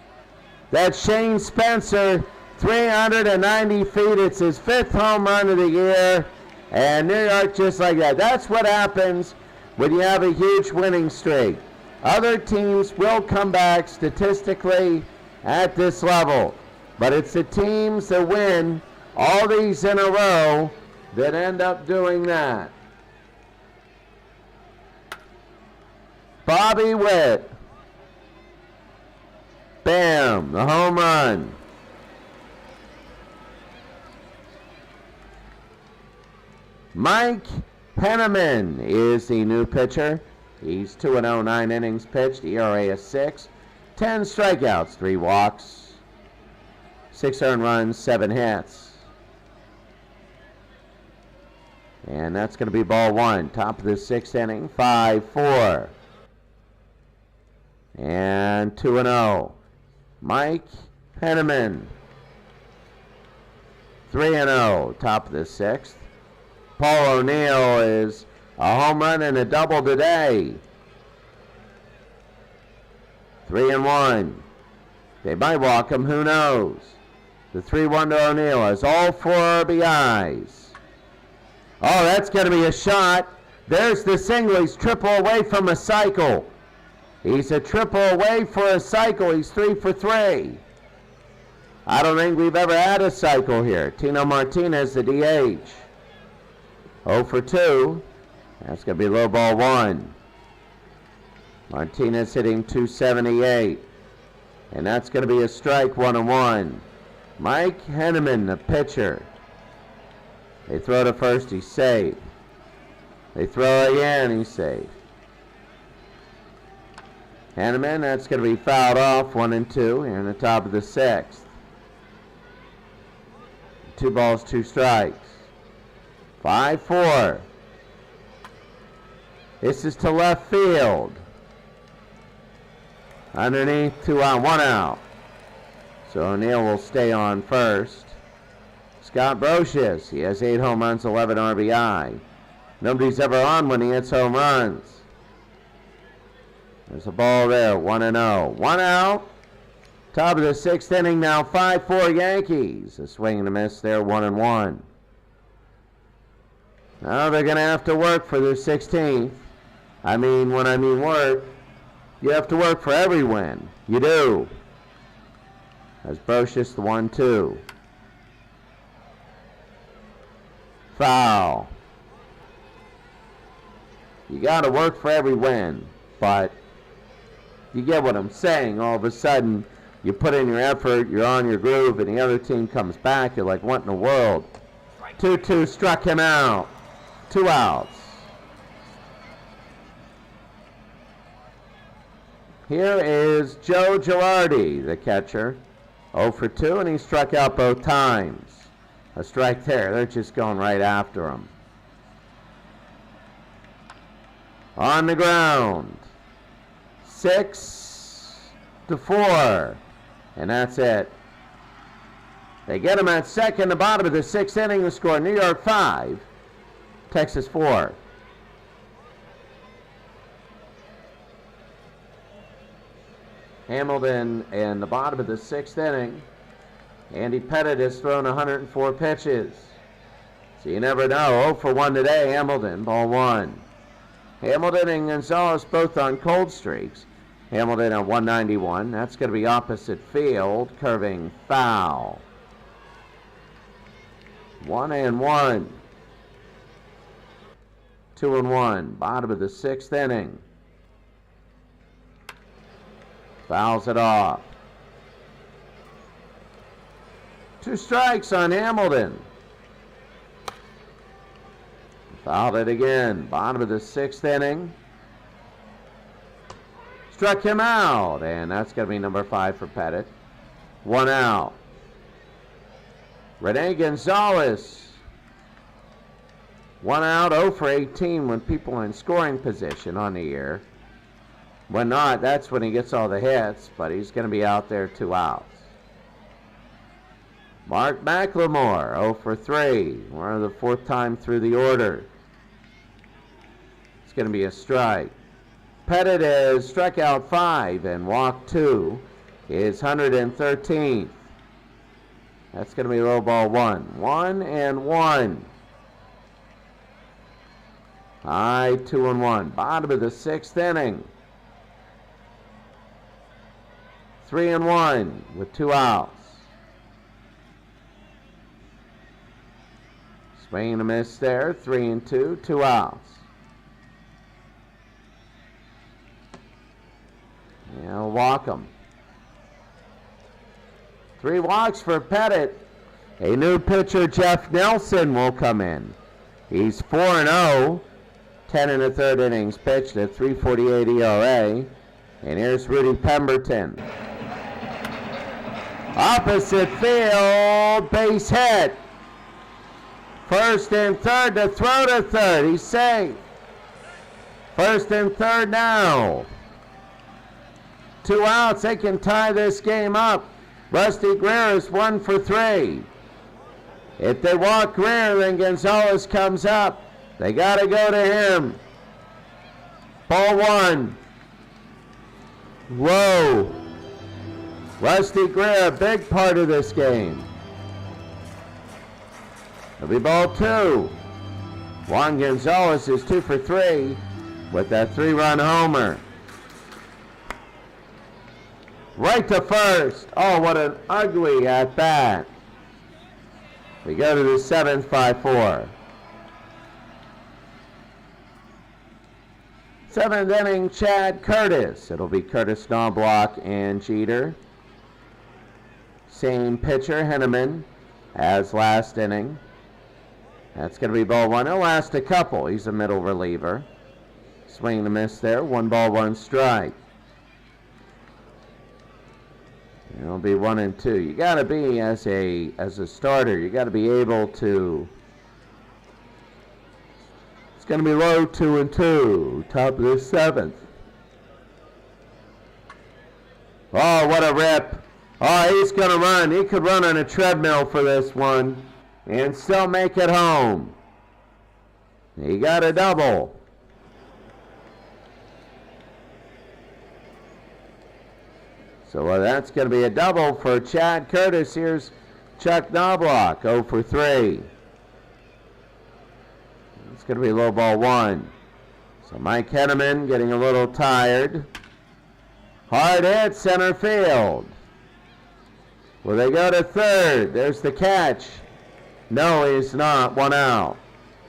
That's Shane Spencer, 390 feet. It's his 5th home run of the year. And New York just like that. That's what happens when you have a huge winning streak. Other teams will come back statistically at this level. But it's the teams that win all these in a row that end up doing that. Bobby Witt. Bam, the home run. Mike Henneman is the new pitcher. He's 2-0, 9 innings pitched, ERA is 6, 10 strikeouts, 3 walks, 6 earned runs, 7 hits. And that's going to be ball 1. Top of the 6th inning, 5-4. And 2-0. Mike Henneman. 3-0. Top of the 6th. Paul O'Neill is a home run and a double today. 3-1. They might walk him, who knows? The 3-1 to O'Neill is all 4 RBIs. Oh, that's going to be a shot. There's the single. He's triple away from a cycle. He's a triple away for a cycle. He's 3 for 3. I don't think we've ever had a cycle here. Tino Martinez, the DH. 0 for 2. That's going to be low ball 1. Martinez hitting 278. And that's going to be a strike, 1-1. Mike Henneman, the pitcher. They throw to first, he's safe. They throw again, he's safe. Henneman, that's going to be fouled off, 1-2 here in the top of the 6th. 2 balls, 2 strikes. 5-4. This is to left field. Underneath, 2 out, 1 out. So O'Neill will stay on first. Scott Brocious, he has 8 home runs, 11 RBI. Nobody's ever on when he hits home runs. There's a ball there, 1-0. 1 out. Top of the 6th inning now, 5-4 Yankees. A swing and a miss there, 1-1. Now they're going to have to work for their 16th. I mean, when I mean work, you have to work for every win. You do. As Brocious, the 1-2. Foul. You got to work for every win, but you get what I'm saying. All of a sudden, you put in your effort, you're on your groove, and the other team comes back. You're like, what in the world? 2-2 struck him out. 2 outs. Here is Joe Girardi, the catcher. 0 for 2, and he struck out both times. A strike there. They're just going right after him. On the ground. 6-4. And that's it. They get him at second, the bottom of the 6th inning. The score, New York 5, Texas 4. Hamilton in the bottom of the 6th inning. Andy Pettit has thrown 104 pitches. So you never know. 0 for 1 today, Hamilton, ball 1. Hamilton and Gonzalez both on cold streaks. Hamilton at 191. That's going to be opposite field, curving foul. 1-1. 2-1. Bottom of the 6th inning. Fouls it off. 2 strikes on Hamilton. Fouled it again. Bottom of the 6th inning. Struck him out, and that's going to be number 5 for Pettit. 1 out. Rene Gonzalez. 1 out, 0 for 18 when people are in scoring position on the year. When not, that's when he gets all the hits, but he's going to be out there 2 outs. Mark McLemore, 0 for 3. We're the 4th time through the order. It's going to be a strike. Pettit has struck out 5 and walked 2. Is 113th. That's going to be low ball 1. 1-1. High 2-1. Bottom of the 6th inning. 3-1 with 2 outs. Swing and a miss there. 3-2, 2 outs. Yeah, walk him. 3 walks for Pettit. A new pitcher, Jeff Nelson, will come in. He's 4-0. 10 1/3 innings pitched at 3.48 ERA. And here's Rudy Pemberton. Opposite field, base hit. First and third to throw to third. He's safe. First and third now. 2 outs. They can tie this game up. Rusty Greer is 1 for 3. If they walk Greer, then Gonzalez comes up. They got to go to him. Ball 1. Whoa. Rusty Greer, a big part of this game. It'll be ball 2. Juan Gonzalez is 2 for 3 with that 3-run homer. Right to first. Oh, what an ugly at bat. We go to the 7th, 5-4. 7th inning, Chad Curtis. It'll be Curtis, Knobloch, and Jeter. Same pitcher, Henneman, as last inning. That's going to be ball 1. He'll last a couple. He's a middle reliever. Swing and a miss there. 1 ball, 1 strike. It'll be 1-2. You got to be, as a starter, you got to be able to. It's going to be low 2-2. Top of the 7th. Oh, what a rip. Oh, he's going to run. He could run on a treadmill for this one and still make it home. He got a double. So that's going to be a double for Chad Curtis. Here's Chuck Knobloch, 0 for 3. It's going to be low ball 1. So Mike Henneman getting a little tired. Hard hit, center field. Will they go to third? There's the catch. No, he's not. 1 out.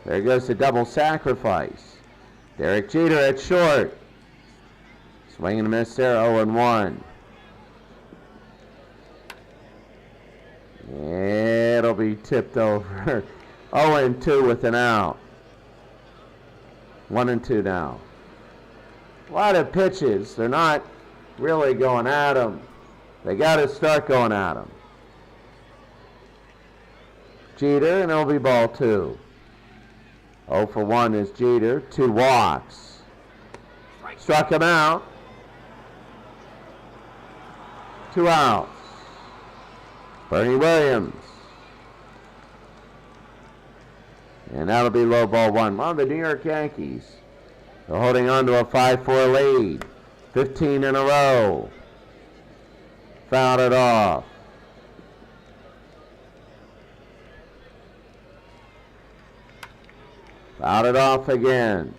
There goes the double sacrifice. Derek Jeter at short. Swing and a miss there, 0-1. It'll be tipped over. 0-2 with an out. 1-2 now. A lot of pitches. They're not really going at him. They got to start going at him. Jeter, and it'll be ball 2. 0 for 1 is Jeter. 2 walks. Struck him out. 2 outs. Bernie Williams. And that'll be low ball 1. Well, the New York Yankees are holding on to a 5-4 lead. 15 in a row. Fouled it off. Fouled it off again.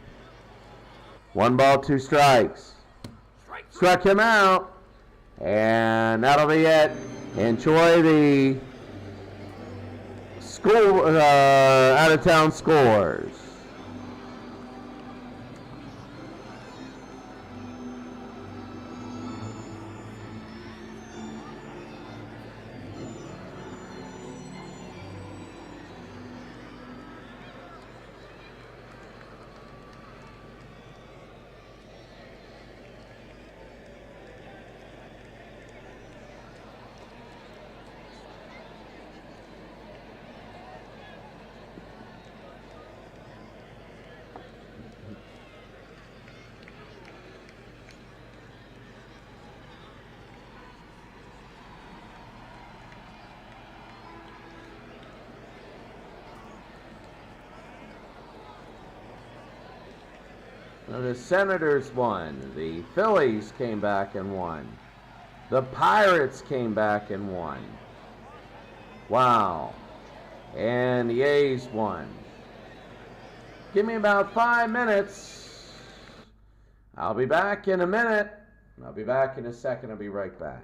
1 ball, 2 strikes. Struck him out. And that'll be it. Enjoy the school out-of-town scores. The Senators won. The Phillies came back and won. The Pirates came back and won. Wow. And the A's won. Give me about 5 minutes. I'll be back in a minute. I'll be back in a second. I'll be right back.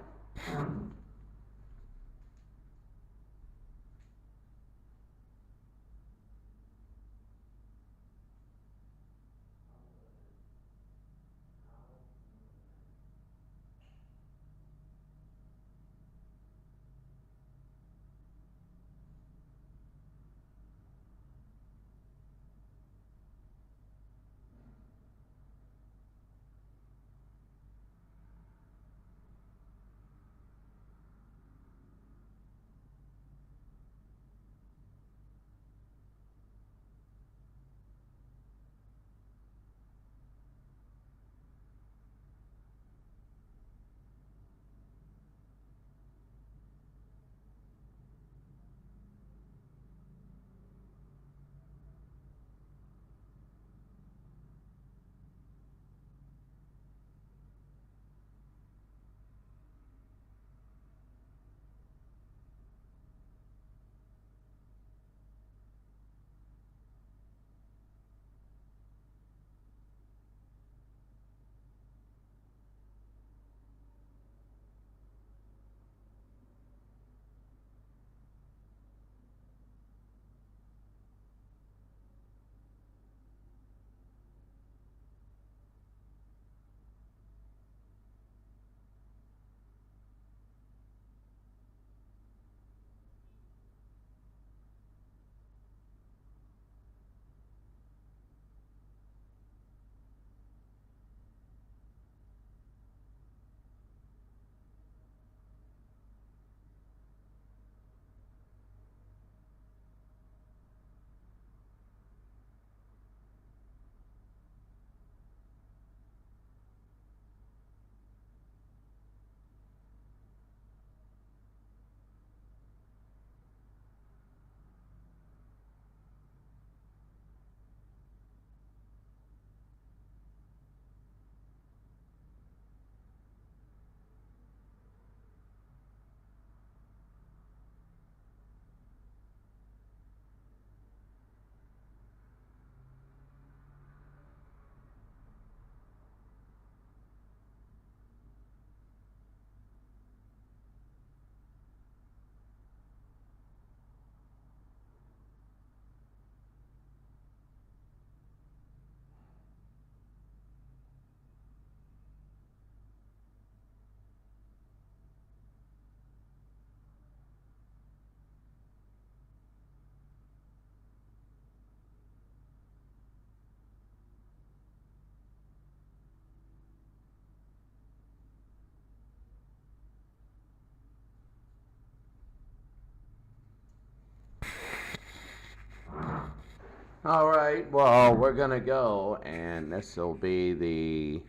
All right, well, we're going to go, and this will be the...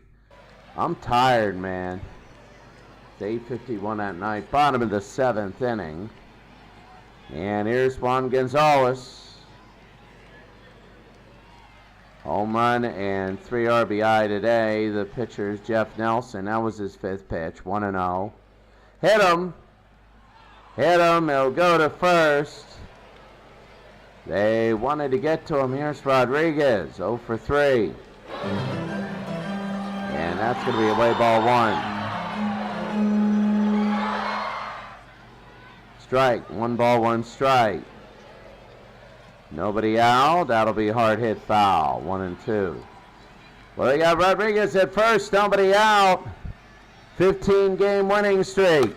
I'm tired, man. It's 8:51 at night, bottom of the 7th inning. And here's Juan Gonzalez. Home run and 3 RBI today. The pitcher is Jeff Nelson. That was his 5th pitch, 1-0. Hit him. Hit him. It'll go to first. They wanted to get to him. Here's Rodriguez, 0 for 3. And that's going to be away ball 1. Strike, 1 ball, 1 strike. Nobody out. That'll be hard hit foul, 1-2. Well, they got Rodriguez at first, nobody out. 15-game winning streak.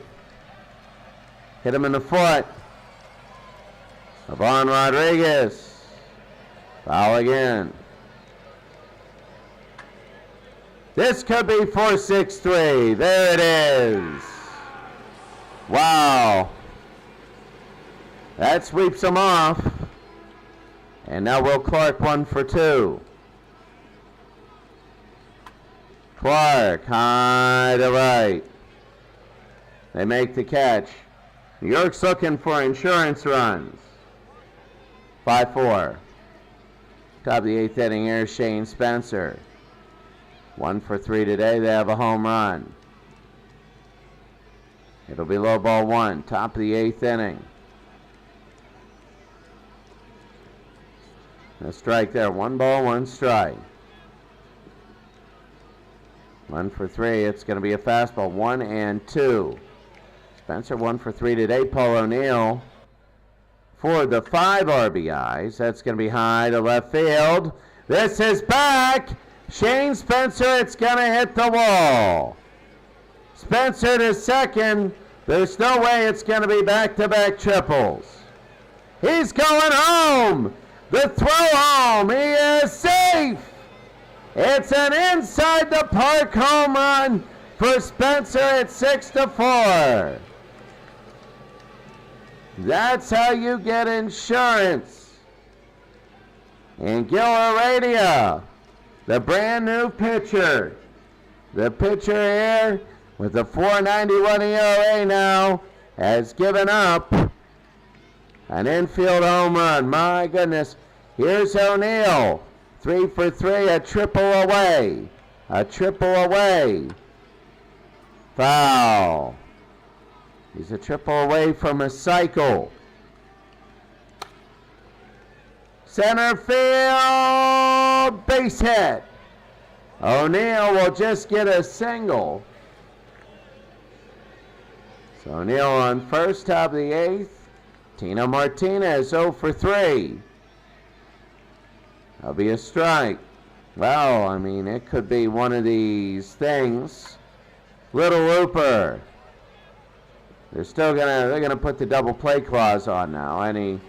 Hit him in the foot. Avon Rodriguez. Foul again. This could be 4-6-3. There it is. Wow. That sweeps him off. And now Will Clark 1 for 2. Clark, high to right. They make the catch. New York's looking for insurance runs. 5-4. Top of the 8th inning, here's Shane Spencer. 1 for 3 today. They have a home run. It'll be low ball 1, top of the 8th inning. A strike there. 1 ball, 1 strike. 1 for 3. It's going to be a fastball. 1 and 2. Spencer 1 for 3 today. Paul O'Neill for the 5 RBIs. That's going to be high to left field. This is back. Shane Spencer. It's going to hit the wall. Spencer to second. There's no way it's going to be back-to-back triples. He's going home. The throw home. He is safe. It's an inside the park home run for Spencer at 6-4. That's how you get insurance. And Gil Aradia, the brand new pitcher. The pitcher here with a 4.91 ERA now has given up an infield home run. My goodness. Here's O'Neill. 3 for 3, a triple away. A triple away. Foul. He's a triple away from a cycle. Center field, base hit. O'Neill will just get a single. So O'Neill on first, top of the 8th. Tino Martinez 0 for 3. That'll be a strike. Well, I mean, it could be one of these things. Little Looper. They're gonna put the double play clause on now. Any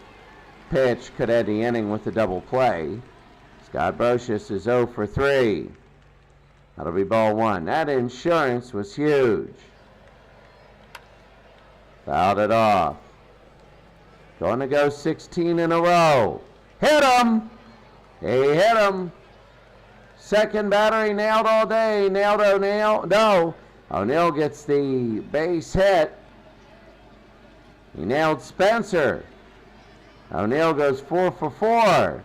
pitch could end the inning with the double play. Scott Brocious is 0 for 3. That'll be ball 1. That insurance was huge. Fouled it off. Going to go 16 in a row. Hit him! He hit him. Second battery nailed all day. Nailed O'Neill. No. O'Neill gets the base hit. He nailed Spencer. O'Neill goes 4 for 4.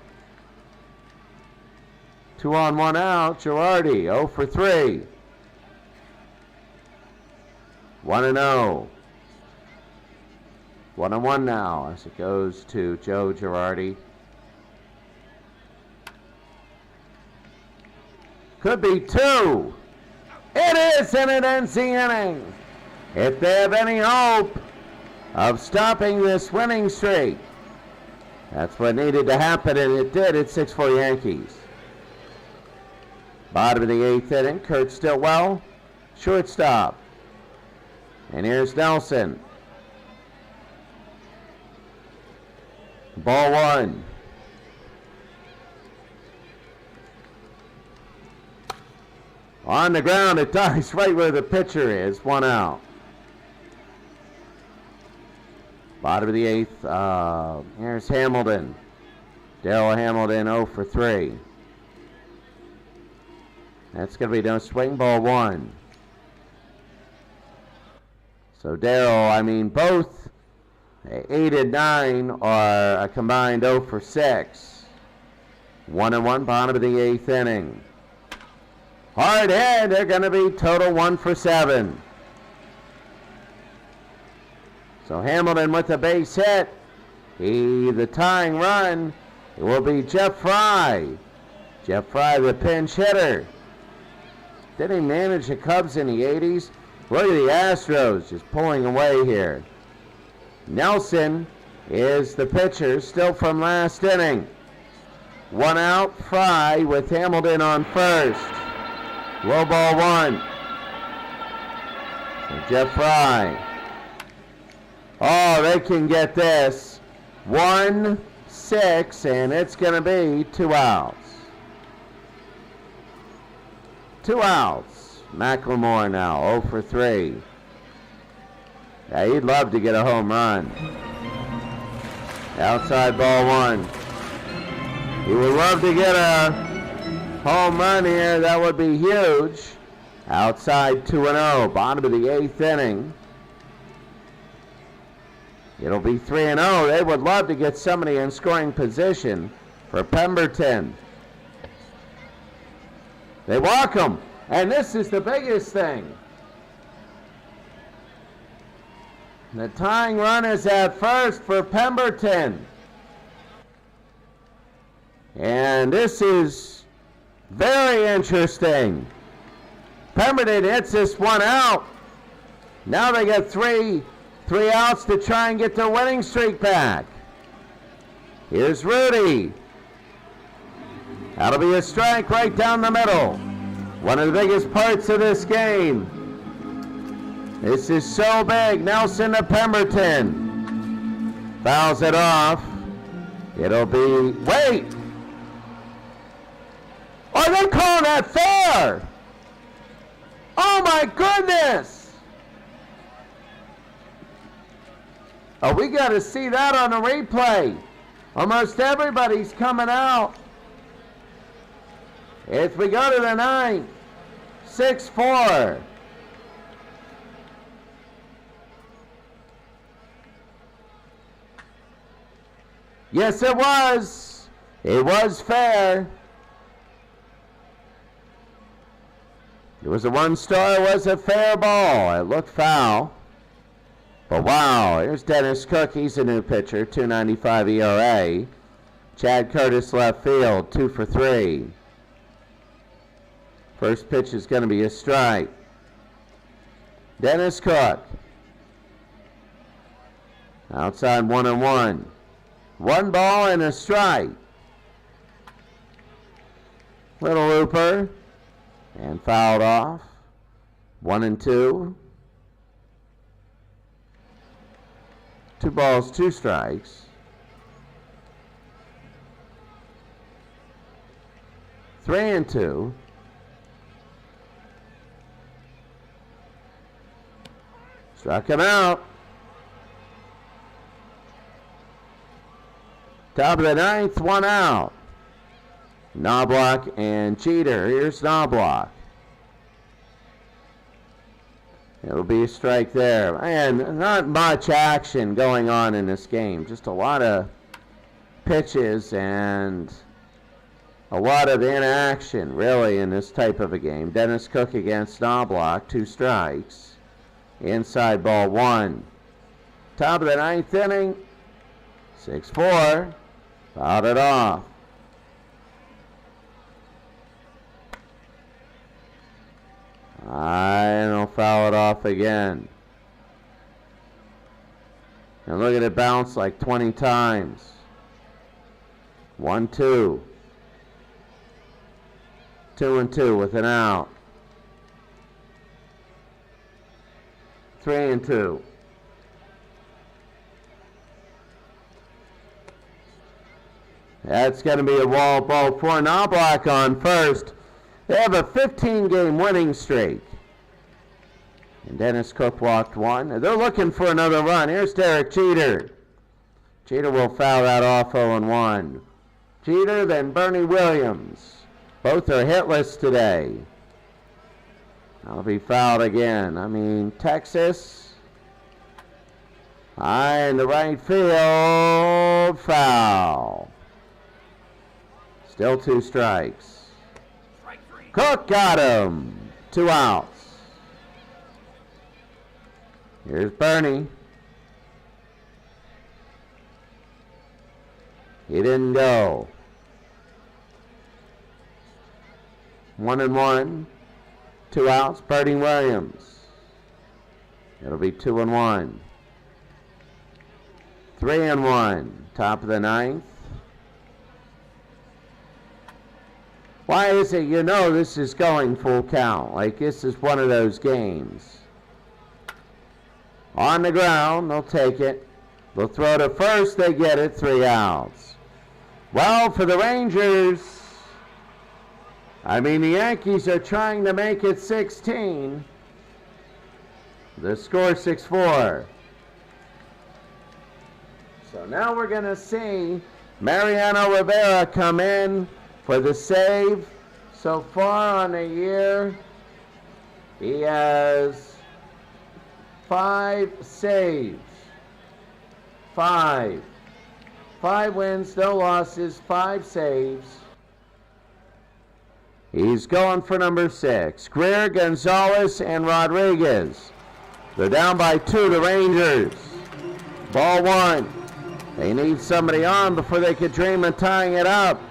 2 on, 1 out. Girardi 0 for 3. 1-0. 1-1 now as it goes to Joe Girardi. Could be 2. It is, and it ends the inning. If they have any hope of stopping this winning streak, that's what needed to happen, and it did. It's 6-4 Yankees. Bottom of the 8th inning, Kurt Stillwell, shortstop. And here's Nelson. Ball 1. On the ground, it dies right where the pitcher is. 1 out. Bottom of the 8th. Here's Hamilton. Darrell Hamilton 0 for 3. That's going to be no swing. Ball 1. So Darrell, both 8 and 9 are a combined 0 for 6. 1-1, bottom of the 8th inning. Hard hit, they're going to be total 1 for 7. So Hamilton with the base hit. The tying run, it will be Jeff Fry. Jeff Fry, the pinch hitter. Did he manage the Cubs in the 80s? Look at the Astros just pulling away here. Nelson is the pitcher, still from last inning. 1 out, Fry with Hamilton on first. Low ball 1. So Jeff Fry. Oh, they can get this. 1-6, and it's going to be 2 outs. 2 outs. McLemore now, 0 for 3. Yeah, he'd love to get a home run. Outside ball 1. He would love to get a home run here. That would be huge. Outside 2-0. Bottom of the 8th inning. It'll be 3-0. They would love to get somebody in scoring position for Pemberton. They walk him. And this is the biggest thing. The tying run is at first for Pemberton. And this is very interesting. Pemberton hits this one out. Now they get three outs to try and get their winning streak back. Here's Rudy. That'll be a strike right down the middle. One of the biggest parts of this game. This is so big. Nelson to Pemberton. Fouls it off. It'll be, wait! Are they calling that fair? Oh my goodness! Oh, we got to see that on a replay. Almost everybody's coming out. If we go to the ninth, 6-4. Yes, it was. It was fair. It was a one-star. It was a fair ball. It looked foul. But wow, here's Dennis Cook. He's a new pitcher, 2.95 ERA. Chad Curtis left field, 2 for 3. First pitch is going to be a strike. Dennis Cook. Outside 1-1. 1 ball and a strike. Little looper. And fouled off. 1-2. 2 balls, 2 strikes. 3-2. Struck him out. Top of the ninth, 1 out. Knobloch and Cheater. Here's Knobloch. It'll be a strike there. And not much action going on in this game. Just a lot of pitches and a lot of inaction, really, in this type of a game. Dennis Cook against Knobloch, 2 strikes. Inside ball 1. Top of the ninth inning. 6-4. Fouled it off. And he'll foul it off again. And look at it bounce like 20 times. 1-2. 2-2 with an out. 3-2. That's going to be a wall ball for Knobloch on first. They have a 15-game winning streak. And Dennis Cook walked 1. They're looking for another run. Here's Derek Cheater. Cheater will foul that off 0-1. Cheater, then Bernie Williams. Both are hitless today. That'll be fouled again. I mean, Texas. High in the right field. Foul. Still 2 strikes. Cook got him. 2 outs. Here's Bernie. He didn't go. 1-1. 2 outs. Bernie Williams. It'll be 2-1. 3-1. Top of the ninth. Why is it you know this is going full count? Like this is one of those games. On the ground, they'll take it. They'll throw to first, they get it, 3 outs. Well, for the Rangers, I mean, the Yankees are trying to make it 16. The score 6-4. So now we're going to see Mariano Rivera come in for the save. So far on the year, he has 5 saves. 5 wins, no losses, 5 saves. He He's going for number 6. Greer, Gonzalez, and Rodriguez. They're down by 2, the Rangers. Ball 1. They need somebody on before they could dream of tying it up.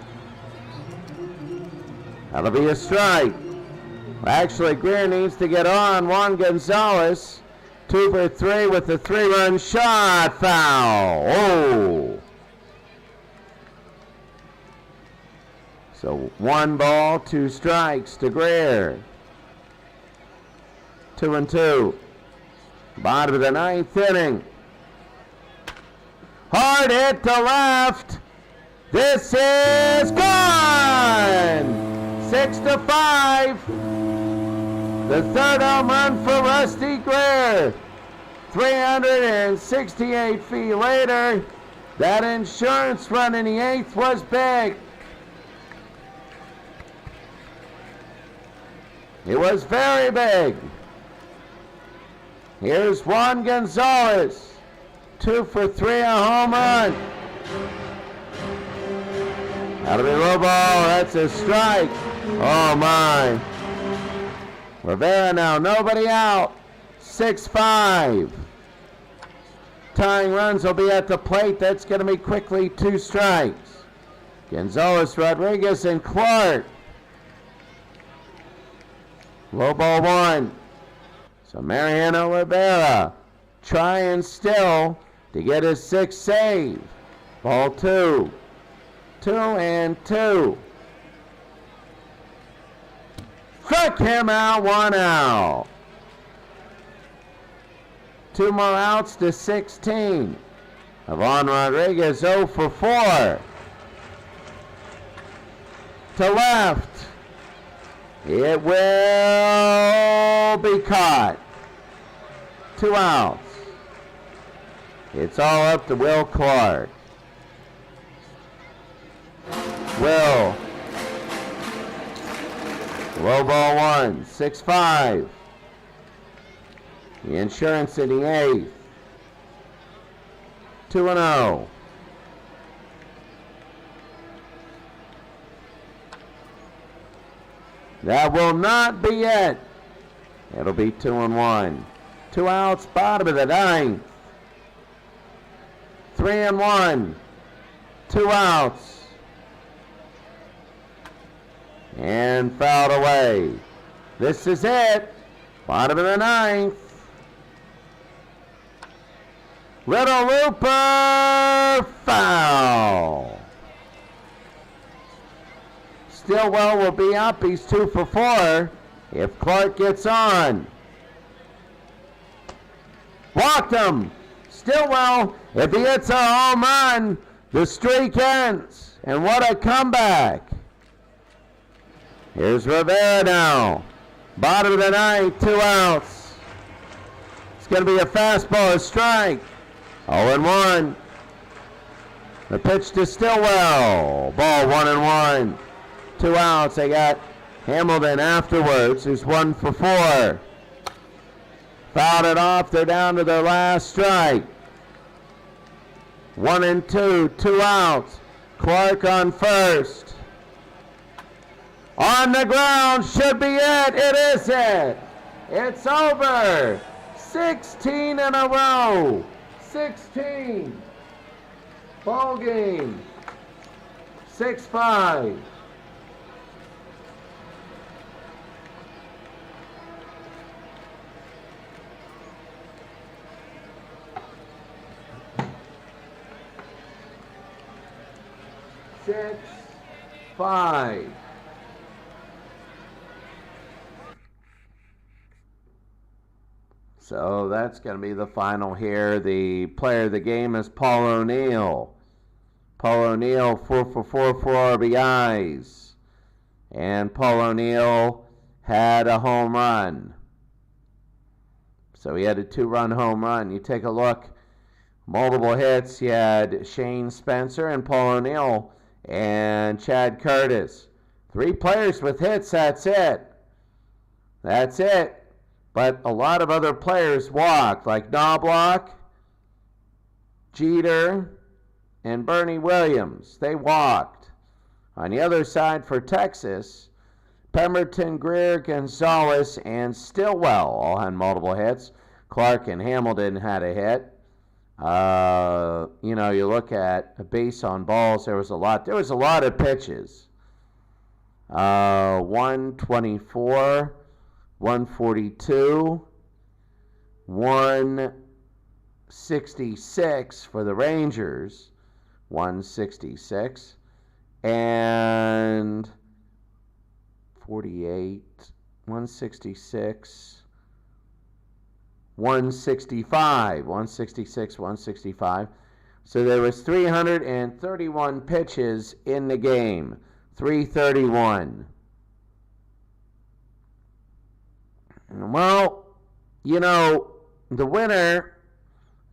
That'll be a strike. Actually, Greer needs to get on. Juan Gonzalez, 2 for 3 with a 3-run shot. Foul. Oh. So 1 ball, 2 strikes to Greer. 2-2. Bottom of the 9th inning. Hard hit to left. This is gone. 6-5. The 3rd home run for Rusty Greer. 368 feet later, that insurance run in the 8th was big. It was very big. Here's Juan Gonzalez. 2 for 3, a home run. That'll be low ball. That's a strike. Oh, my. Rivera now, nobody out. 6-5. Tying runs will be at the plate. That's going to be quickly 2 strikes. Gonzalez, Rodriguez, and Clark. Low ball 1. So Mariano Rivera trying still to get his 6th save. Ball 2. 2-2. Struck him out, 1 out. 2 more outs to 16. Ivan Rodriguez 0 for 4. To left. It will be caught. 2 outs. It's all up to Will Clark. Will. Low ball 1, 6-5. The insurance in the 8th. 2-0. That will not be it. It'll be 2-1. 2 outs, bottom of the 9th. 3-1. 2 outs. And fouled away. This is it. Bottom of the 9th. Little Looper, foul. Stillwell will be up. He's 2 for 4 if Clark gets on. Walked him. Stillwell, if he hits a home run, the streak ends. And what a comeback. Here's Rivera now. Bottom of the 9th, 2 outs. It's going to be a fastball, a strike. 0-1. The pitch to Stillwell. Ball 1-1. 2 outs. They got Hamilton afterwards, who's 1 for 4. Fouled it off. They're down to their last strike. 1-2. 2 outs. Clark on first. On the ground, should be it. It is it. It's over. 16 in a row. 16. Ball game. 6-5. Six, 5. So that's going to be the final here. The player of the game is Paul O'Neill. Paul O'Neill, 4 for 4 RBIs. And Paul O'Neill had a home run. So he had a 2-run home run. You take a look, multiple hits. You had Shane Spencer and Paul O'Neill and Chad Curtis. 3 players with hits, that's it. That's it. But a lot of other players walked, like Knobloch, Jeter, and Bernie Williams. They walked. On the other side for Texas, Pemberton, Greer, Gonzalez, and Stillwell all had multiple hits. Clark and Hamilton had a hit. You know, you look at a base on balls, there was a lot of pitches. 124, 142, 166 for the Rangers, 166, and 48, 166, 165, 166, 165. So there was 331 pitches in the game. 331. Well, you know, the winner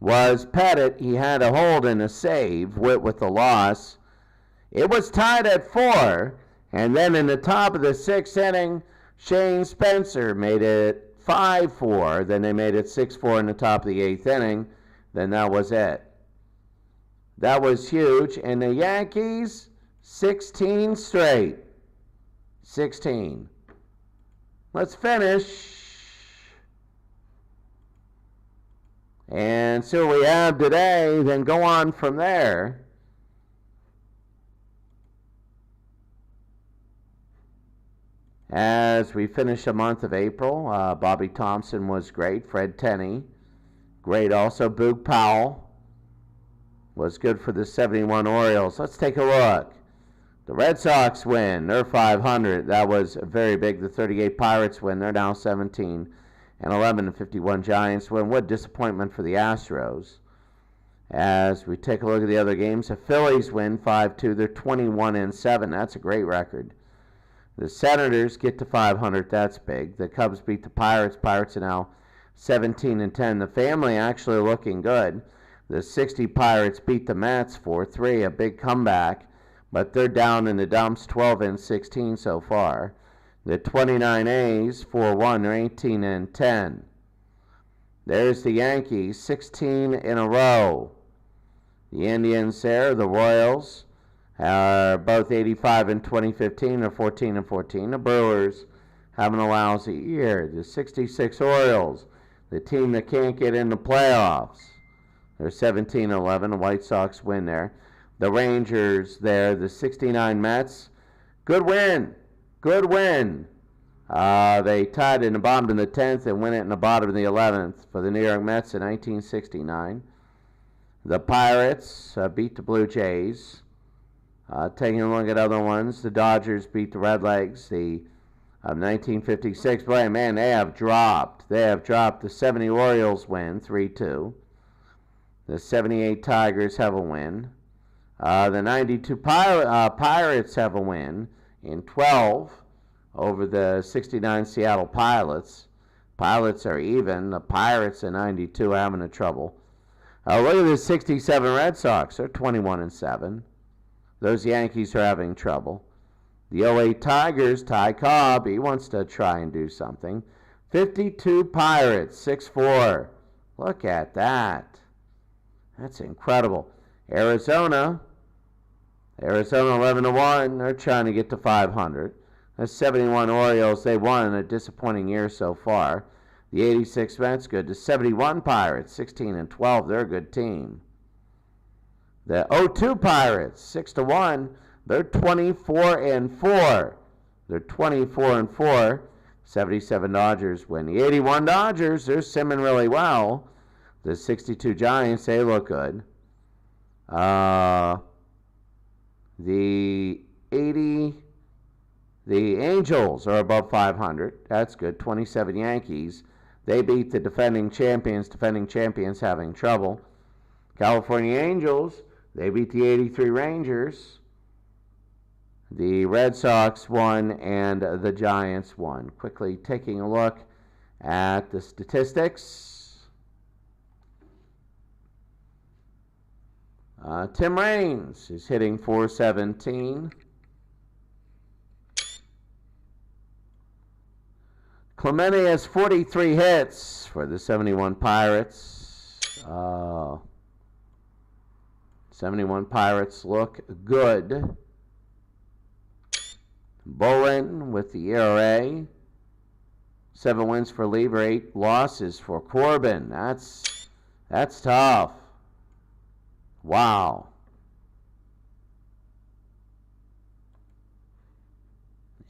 was Pettit. He had a hold and a save with the loss. It was tied at 4, and then in the top of the 6th inning, Shane Spencer made it 5-4. Then they made it 6-4 in the top of the 8th inning. Then that was it. That was huge. And the Yankees, 16 straight. 16. Let's finish and see what we have today, then go on from there. As we finish the month of April, Bobby Thompson was great. Fred Tenney, great also. Boog Powell was good for the 71 Orioles. Let's take a look. The Red Sox win. They're 500. That was very big. The 38 Pirates win. They're now 17 and 11. The 51 Giants win. What disappointment for the Astros. As we take a look at the other games, the Phillies win 5-2. They're 21 and 7. That's a great record. The Senators get to 500. That's big. The Cubs beat the Pirates. Pirates are now 17 and 10. The family actually looking good. The 60 Pirates beat the Mets 4-3. A big comeback. But they're down in the dumps, 12 and 16 so far. The 29 A's, 4-1, they're 18 and 10. There's the Yankees, 16 in a row. The Indians there, the Royals, are both 85 in 2015, they're 14 and 14. The Brewers having a lousy year. The 66 Orioles, the team that can't get in the playoffs, they're 17 and 11. The White Sox win there. The Rangers there, the 69 Mets, good win, good win. They tied in the bottom of the 10th and win it in the bottom of the 11th for the New York Mets in 1969. The Pirates beat the Blue Jays. Taking a look at other ones, the Dodgers beat the Redlegs. The 1956, boy, man, they have dropped. They have dropped. The 70 Orioles win 3-2. The 78 Tigers have a win. The 92 Pirates have a win in 12 over the 69 Seattle Pilots. Pilots are even. The Pirates at 92 are having a trouble. Look at the 67 Red Sox. They're 21 and 7. Those Yankees are having trouble. The 08 Tigers, Ty Cobb, he wants to try and do something. 52 Pirates, 6-4. Look at that. That's incredible. Arizona 11-1. They're trying to get to 500. The 71 Orioles, they won in a disappointing year so far. The 86 Mets, good. The 71 Pirates, 16 and 12. They're a good team. The 02 Pirates, 6-1. They're 24 and 4. They're 24 and 4. 77 Dodgers win. The 81 Dodgers, they're simming really well. The 62 Giants, they look good. The Angels are above 500. That's good. 27 Yankees. They beat the defending champions. Defending champions having trouble. California Angels, they beat the 83 Rangers. The Red Sox won and the Giants won. Quickly taking a look at the statistics. Tim Raines is hitting .417. Clemente has 43 hits for the 71 Pirates. 71 Pirates look good. Bolin with the ERA. 7 wins for Lieber, 8 losses for Corbin. That's tough. Wow.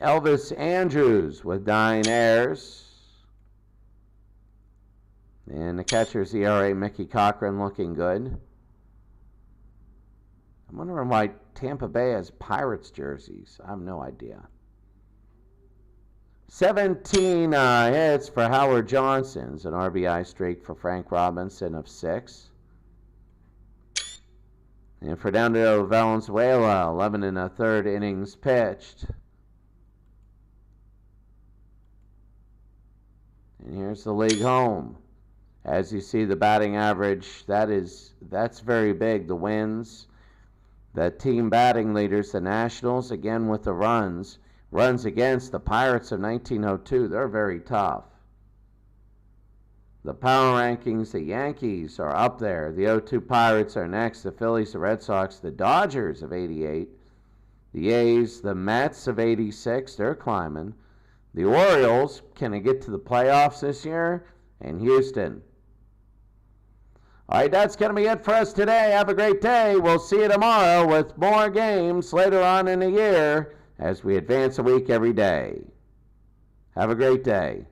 Elvis Andrews with 9 errors. And the catcher's ERA, Mickey Cochran, looking good. I'm wondering why Tampa Bay has Pirates jerseys. I have no idea. 17 hits for Howard Johnson. An RBI streak for Frank Robinson of 6. And Fernando Valenzuela, 11 1/3 innings pitched. And here's the league home. As you see, the batting average, that's very big. The wins, the team batting leaders, the Nationals, again with the runs against the Pirates of 1902. They're very tough. The power rankings, the Yankees are up there. The 02 Pirates are next. The Phillies, the Red Sox, the Dodgers of 88. The A's, the Mets of 86. They're climbing. The Orioles, can they get to the playoffs this year? And Houston. All right, that's going to be it for us today. Have a great day. We'll see you tomorrow with more games later on in the year as we advance a week every day. Have a great day.